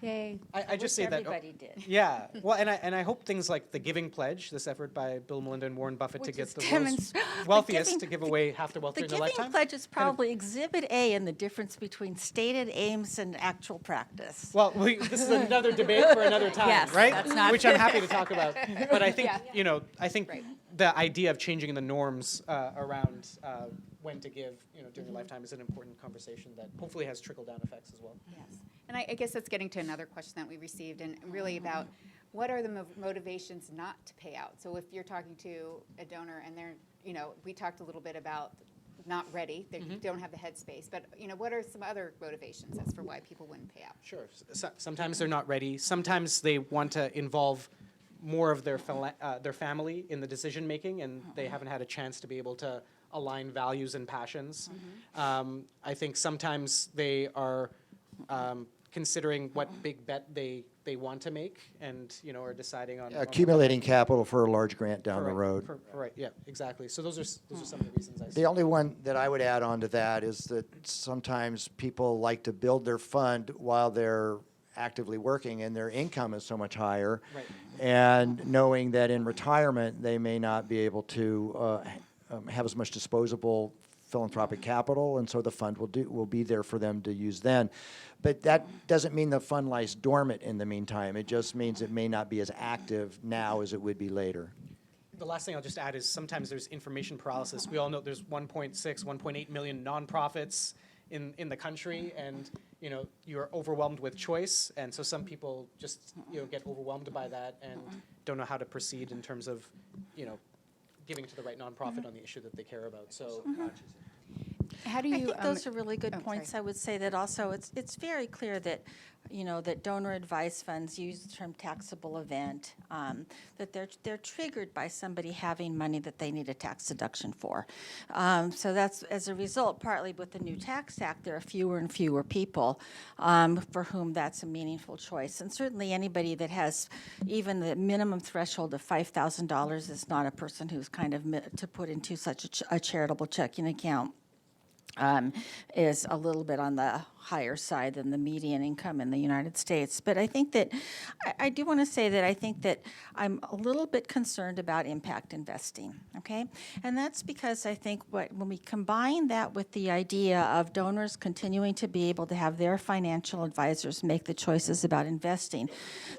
Yay. I just say that. Everybody did. Yeah. Well, and I hope things like the Giving Pledge, this effort by Bill, Melinda, and Warren Buffett to Which get is the world's wealthiest to give away half their wealth The during their Giving lifetime. Pledge is probably Exhibit A in the difference between stated aims and actual practice. Well, this is another debate for another time, Yes, right? that's not- Which I'm happy to talk about. But I think, Yeah. I think Right. the idea of changing the norms around when to give, during your lifetime is an important conversation that hopefully has trickle-down effects as well. Yes. And I guess that's getting to another question that we received, and really about what are the motivations not to pay out? So if you're talking to a donor and they're, we talked a little bit about not ready, they don't have the headspace, but, what are some other motivations as for why people wouldn't pay out? Sure. Sometimes they're not ready. Sometimes they want to involve more of their family in the decision making, and they haven't had a chance to be able to align values and passions. I think sometimes they are considering what big bet they want to make, and are deciding on Accumulating capital for a large grant down the road. Right. Yeah. Exactly. So those are some of the reasons I see. The only one that I would add on to that is that sometimes people like to build their fund while they're actively working and their income is so much higher. Right. And knowing that in retirement they may not be able to have as much disposable philanthropic capital, and so the fund will be there for them to use then. But that doesn't mean the fund lies dormant in the meantime. It just means it may not be as active now as it would be later. The last thing I'll just add is sometimes there's information paralysis. We all know there's 1.6, 1.8 million nonprofits in the country, and you're overwhelmed with choice, and so some people just get overwhelmed by that and don't know how to proceed in terms of giving to the right nonprofit on the issue that they care about. So. How do you? I think those are really good oh, points. sorry. I would say that also it's very clear that that donor advice funds use the term taxable event, that they're triggered by somebody having money that they need a tax deduction for. So that's as a result, partly with the new tax act, there are fewer and fewer people for whom that's a meaningful choice. And certainly anybody that has even the minimum threshold of $5,000 is not a person who's kind of to put into such a charitable checking account. Is a little bit on the higher side than the median income in the United States. But I think that, I do want to say that I think that I'm a little bit concerned about impact investing, okay? And that's because I think when we combine that with the idea of donors continuing to be able to have their financial advisors make the choices about investing,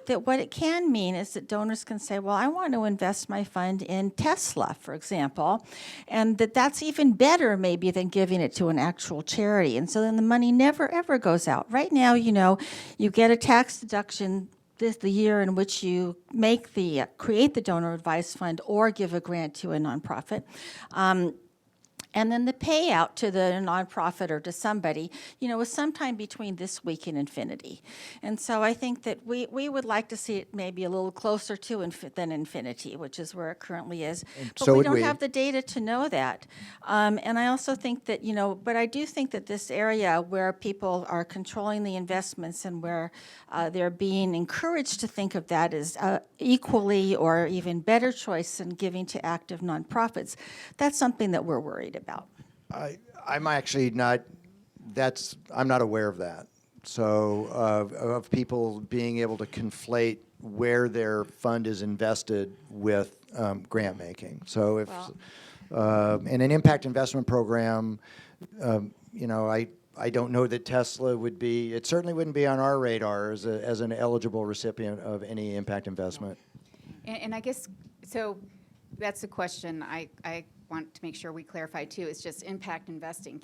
that what it can mean is that donors can say, well, I want to invest my fund in Tesla, for example, and that's even better maybe than giving it to an actual charity. And so then the money never ever goes out. Right now, you get a tax deduction the year in which you create the donor advice fund or give a grant to a nonprofit. And then the payout to the nonprofit or to somebody, is sometime between this week and infinity. And so I think that we would like to see it maybe a little closer to than infinity, which is where it currently is. But so we would don't we. have the data to know that. And I also think that, but I do think that this area where people are controlling the investments and where they're being encouraged to think of that as equally or even better choice than giving to active nonprofits, that's something that we're worried about. I'm actually not, I'm not aware of that. So of people being able to conflate where their fund is invested with grant making. So if, in an impact investment program, I don't know that Tesla would be, it certainly wouldn't be on our radar as an eligible recipient of any impact investment. And I guess, so that's a question I want to make sure we clarify too. It's just impact investing.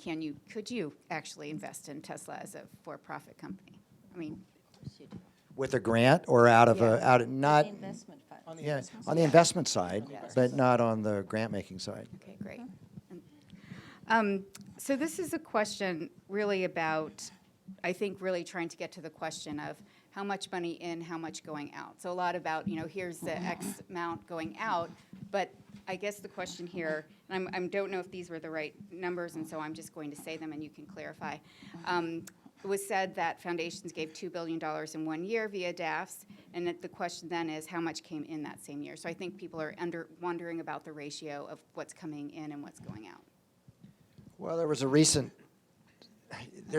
Could you actually invest in Tesla as a for-profit company? I mean, With a grant or out of not, Investment fund. on the investment side, Yes. but not on the grant making side. okay, great. So this is a question really about, I think, really trying to get to the question of how much money in, how much going out. So a lot about, here's the X amount going out, but I guess the question here, and I don't know if these were the right numbers, and so I'm just going to say them and you can clarify. It was said that foundations gave $2 billion in 1 year via DAFs, and that the question then is how much came in that same year. So I think people are wondering about the ratio of what's coming in and what's going out. Well, there's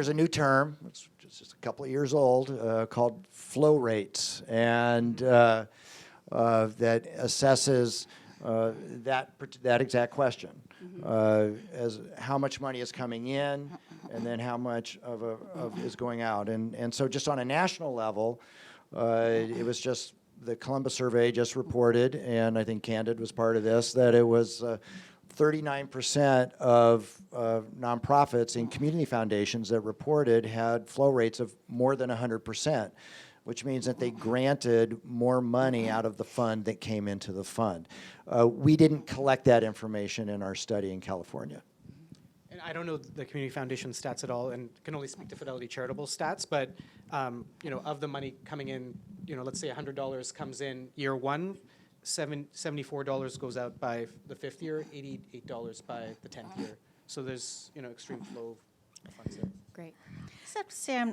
a new term, it's just a couple of years old, called flow rates, and that assesses that exact question, as how much money is coming in, and then how much of is going out. And so just on a national level, it was just the Columbus survey just reported, and I think Candid was part of this, that it was 39% of nonprofits and community foundations that reported had flow rates of more than 100%, which means that they granted more money out of the fund that came into the fund. We didn't collect that information in our study in California. And I don't know the community foundation stats at all, and can only speak to Fidelity Charitable stats. But of the money coming in, let's say $100 comes in year one, $74 goes out by the 5th year, $88 by the 10th year. So there's extreme flow of funds there. Great. Except to say,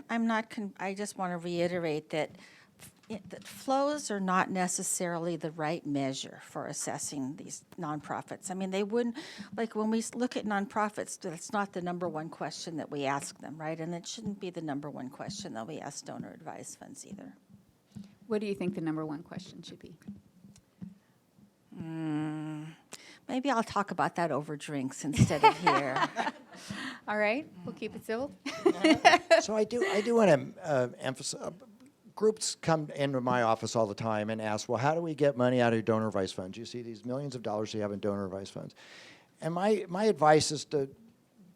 I just want to reiterate that flows are not necessarily the right measure for assessing these nonprofits. I mean, they wouldn't, like when we look at nonprofits, that's not the number one question that we ask them, right? And it shouldn't be the number one question that we ask donor advised funds either. What do you think the number one question should be? Maybe I'll talk about that over drinks instead of here. All right, we'll keep it civil. So I do want to emphasize, groups come into my office all the time and ask, well, how do we get money out of donor advised funds? You see these millions of dollars you have in donor advised funds. And my advice is to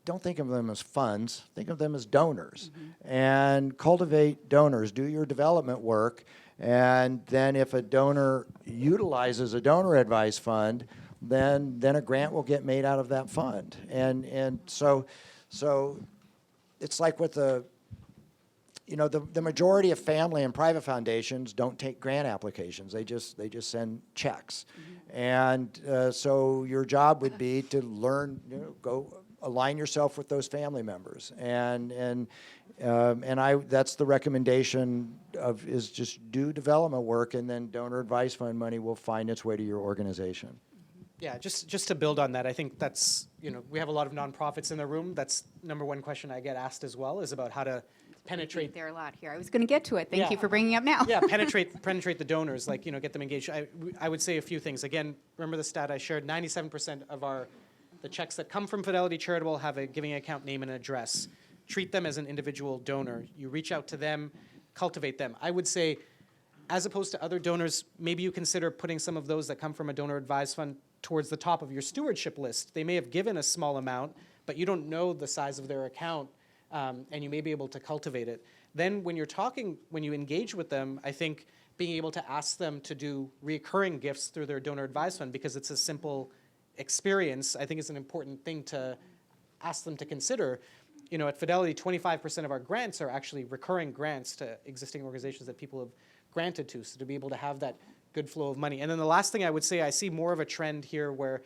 don't think of them as funds, think of them as donors. And cultivate donors, do your development work, and then if a donor utilizes a donor advised fund, then a grant will get made out of that fund. And so it's like with the majority of family and private foundations don't take grant applications. They just send checks. And so your job would be to learn, go align yourself with those family members. And that's the recommendation is just do development work, and then donor advised fund money will find its way to your organization. Yeah, just to build on that, I think that's, we have a lot of nonprofits in the room. That's number one question I get asked as well, is about how to penetrate. There are a lot here. I was going to get to it. Thank Yeah. you for bringing it up now. Yeah, penetrate the donors, get them engaged. I would say a few things. Again, remember the stat I shared, 97% of the checks that come from Fidelity Charitable have a giving account name and address. Treat them as an individual donor. You reach out to them, cultivate them. I would say, as opposed to other donors, maybe you consider putting some of those that come from a donor advised fund towards the top of your stewardship list. They may have given a small amount, but you don't know the size of their account, and you may be able to cultivate it. Then when you engage with them, I think being able to ask them to do recurring gifts through their donor advised fund, because it's a simple experience, I think is an important thing to ask them to consider. You know, at Fidelity, 25% of our grants are actually recurring grants to existing organizations that people have granted to, so to be able to have that good flow of money. And then the last thing I would say, I see more of a trend here where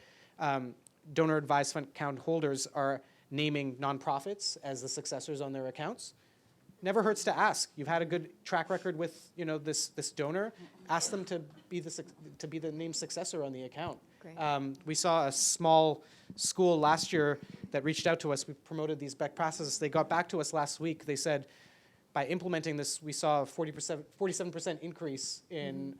donor advised fund account holders are naming nonprofits as the successors on their accounts. Never hurts to ask. You've had a good track record with, you know, this donor. Ask them to be the named successor on the account. Great. We saw a small school last year that reached out to us. We promoted these best practices. They got back to us last week. They said, by implementing this, we saw a 47% increase in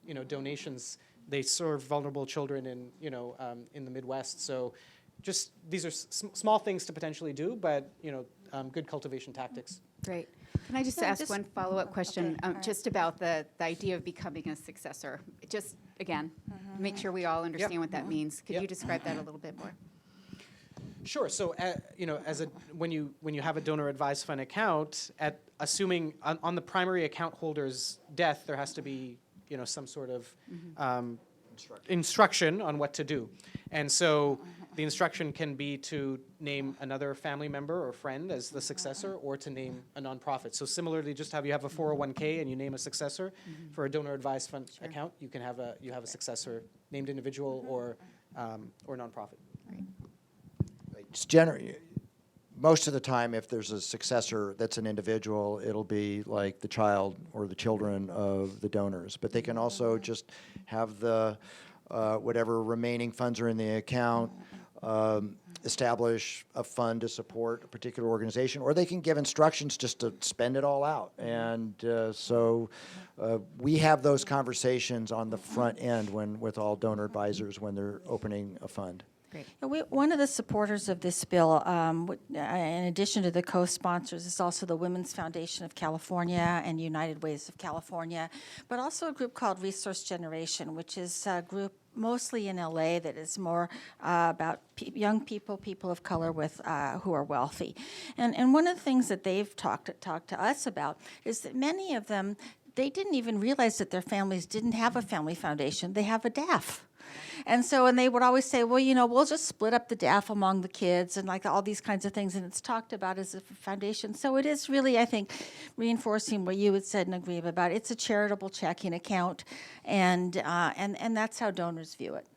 you know, donations. They serve vulnerable children in, you know, in the Midwest. So, just these are small things to potentially do, but you know, good cultivation tactics. Great. Can I just Yeah, ask just- one follow-up question, all right. just about the idea of becoming a successor? Just, again, make sure we all understand what that means. Could Yep. you describe that a little bit more? Sure. So, you know, when you have a donor advised fund account, assuming on the primary account holder's death, there has to be, you know, some sort of instruction on what to do, and so the instruction can be to name another family member or friend as the successor, or to name a nonprofit. So similarly, just how you have a 401k and you name a successor for a donor advised fund account, you can have a successor named individual or nonprofit. It's most of the time, if there's a successor that's an individual, it'll be like the child or the children of the donors. But they can also just have the whatever remaining funds are in the account, establish a fund to support a particular organization, or they can give instructions just to spend it all out. And so we have those conversations on the front end with all donor advisors when they're opening a fund. Great. One of the supporters of this bill, in addition to the co-sponsors, is also the Women's Foundation of California and United Ways of California, but also a group called Resource Generation, which is a group mostly in LA that is more about young people of color with who are wealthy. And one of the things that they've talked to us about is that many of them, they didn't even realize that their families didn't have a family foundation. They have a DAF. And they would always say, well, you know, we'll just split up the DAF among the kids and like all these kinds of things. And it's talked about as a foundation. So it is really, I think, reinforcing what you had said and agree about. It's a charitable checking account. And that's how donors view it.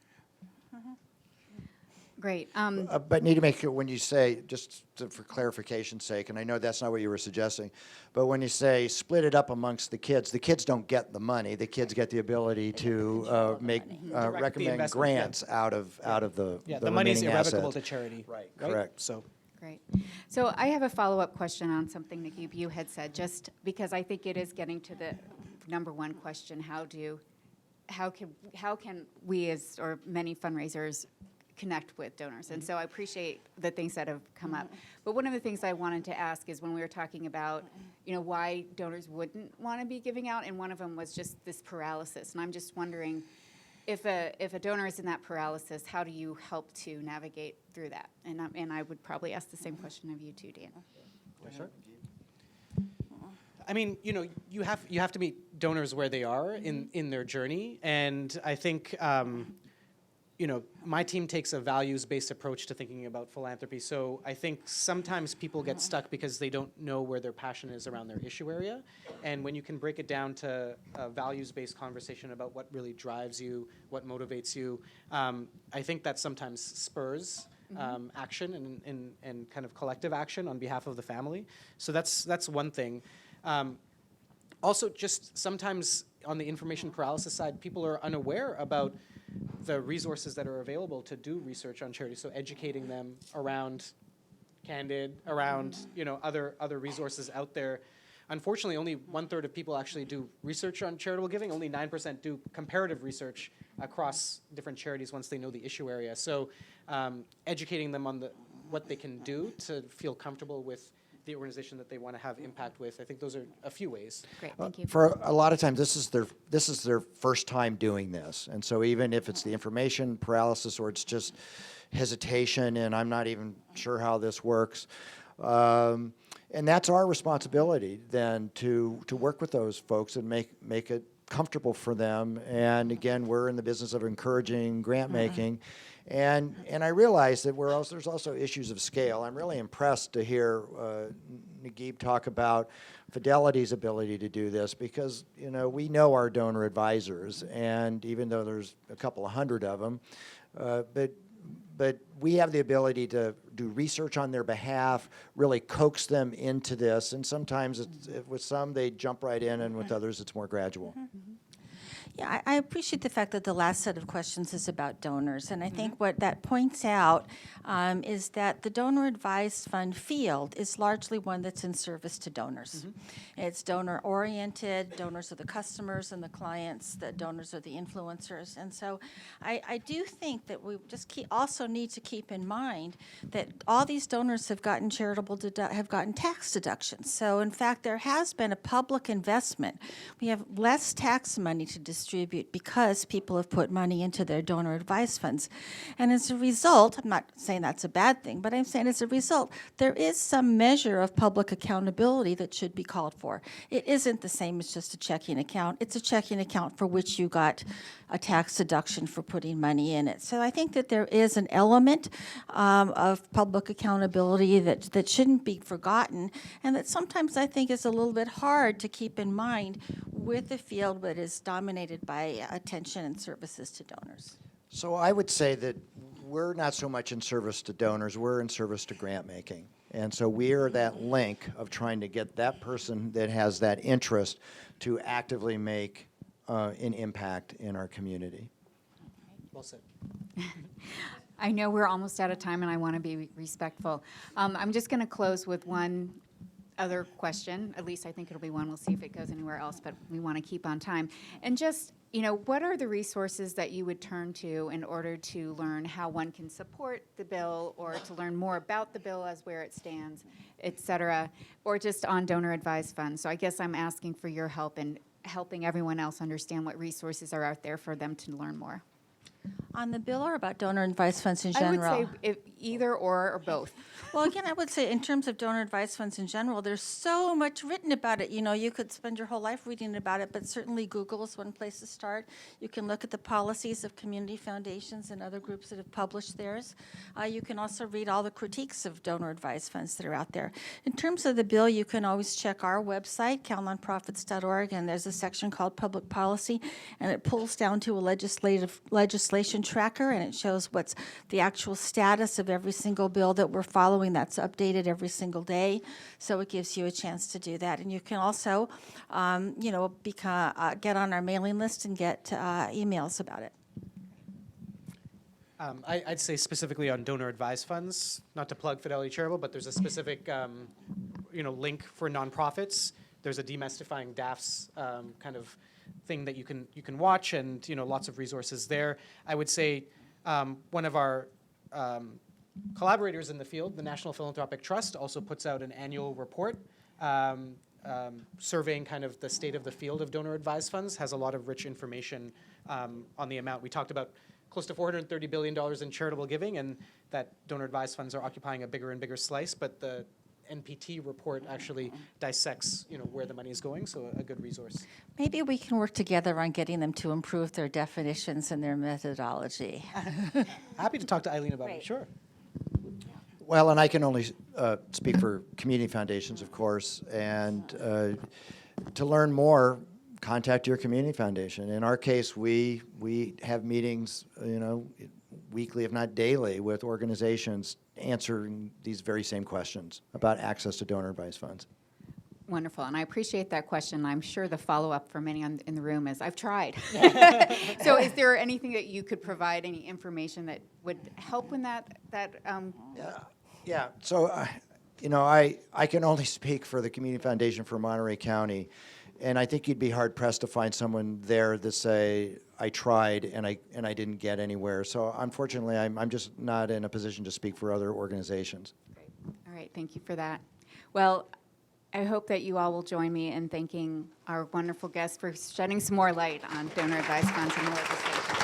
Great. But need to make sure when you say, for clarification's sake, and I know that's not what you were suggesting, but when you say split it up amongst the kids don't get the money. The kids get the ability to make recommend investment, grants out of the The money's remaining irrevocable assets. to charity. Right. Correct. So. Great. So I have a follow-up question on something that you had said, just because I think it is getting to the number one question: how can we or many fundraisers connect with donors? And so I appreciate the things that have come up. But one of the things I wanted to ask is when we were talking about, you know, why donors wouldn't want to be giving out, and one of them was just this paralysis. And I'm just wondering, if a donor is in that paralysis, how do you help to navigate through that? And I would probably ask the same question of you too, Dan. Sure. I mean, you know, you have to meet donors where they are in their journey, and I think you know, my team takes a values-based approach to thinking about philanthropy. So I think sometimes people get stuck because they don't know where their passion is around their issue area. And when you can break it down to a values-based conversation about what really drives you, what motivates you, I think that sometimes spurs action and kind of collective action on behalf of the family. So that's one thing. Also, just sometimes on the information paralysis side, people are unaware about the resources that are available to do research on charity. So educating them around Candid, around, you know, other resources out there. Unfortunately, only 1/3 of people actually do research on charitable giving. Only 9% do comparative research across different charities once they know the issue area. So educating them on what they can do to feel comfortable with the organization that they want to have impact with. I think those are a few ways. Great, thank you. For a lot of times, this is their first time doing this, and so even if it's the information paralysis or it's just hesitation, and I'm not even sure how this works, and that's our responsibility then to work with those folks and make it comfortable for them. And again, we're in the business of encouraging grant making, And I realize that there's also issues of scale. I'm really impressed to hear Naguib talk about Fidelity's ability to do this because, we know our donor advisors, and even though there's a couple of hundred of them, but we have the ability to do research on their behalf, really coax them into this, and sometimes with some they jump right in, and with others it's more gradual. Yeah, I appreciate the fact that the last set of questions is about donors, and I think what that points out is that the donor advised fund field is largely one that's in service to donors. It's donor oriented, donors are the customers and the clients, the donors are the influencers, and so I do think that we just also need to keep in mind that all these donors have gotten have gotten tax deductions. So in fact, there has been a public investment. We have less tax money to distribute because people have put money into their donor advised funds. And as a result, I'm not saying that's a bad thing, but I'm saying as a result, there is some measure of public accountability that should be called for. It isn't the same as just a checking account. It's a checking account for which you got a tax deduction for putting money in it. So I think that there is an element of public accountability that shouldn't be forgotten, and that sometimes I think is a little bit hard to keep in mind with a field that is dominated by attention and services to donors. So I would say that we're not so much in service to donors, we're in service to grant making. And so we are that link of trying to get that person that has that interest to actively make an impact in our community. Well said. I know we're almost out of time, and I want to be respectful. I'm just going to close with one other question. At least I think it'll be one. We'll see if it goes anywhere else, but we want to keep on time. And just, what are the resources that you would turn to in order to learn how one can support the bill, or to learn more about the bill as where it stands, et cetera, or just on donor advised funds? So I guess I'm asking for your help in helping everyone else understand what resources are out there for them to learn more. On the bill or about donor advised funds in general? I would say either or both. Well, again, I would say in terms of donor advised funds in general, there's so much written about it. You could spend your whole life reading about it, but certainly Google is one place to start. You can look at the policies of community foundations and other groups that have published theirs. You can also read all the critiques of donor advised funds that are out there. In terms of the bill, you can always check our website, calnonprofits.org, and there's a section called Public Policy, and it pulls down to a legislation tracker, and it shows what's the actual status of every single bill that we're following. That's updated every single day, so it gives you a chance to do that. And you can also, get on our mailing list and get emails about it. I'd say specifically on donor advised funds, not to plug Fidelity Charitable, but there's a specific, link for nonprofits. There's a demystifying DAFs kind of thing that you can watch, and lots of resources there. I would say one of our collaborators in the field, the National Philanthropic Trust, also puts out an annual report surveying kind of the state of the field of donor advised funds. Has a lot of rich information on the amount. We talked about close to $430 billion in charitable giving, and that donor advised funds are occupying a bigger and bigger slice, but the NPT report actually dissects, where the money is going, so a good resource. Maybe we can work together on getting them to improve their definitions and their methodology. Happy to talk to Eileen about it, Great. sure. Well, and I can only speak for community foundations, of course, and to learn more, contact your community foundation. In our case, we have meetings, weekly, if not daily, with organizations answering these very same questions about access to donor advised funds. Wonderful, and I appreciate that question. I'm sure the follow-up for many in the room is, I've tried. So is there anything that you could provide, any information that would help in that? Yeah. So, I can only speak for the Community Foundation for Monterey County, and I think you'd be hard-pressed to find someone there that say, I tried and I didn't get anywhere. So unfortunately, I'm just not in a position to speak for other organizations. Great. All right, thank you for that. Well, I hope that you all will join me in thanking our wonderful guests for shedding some more light on donor advised funds and the legislation.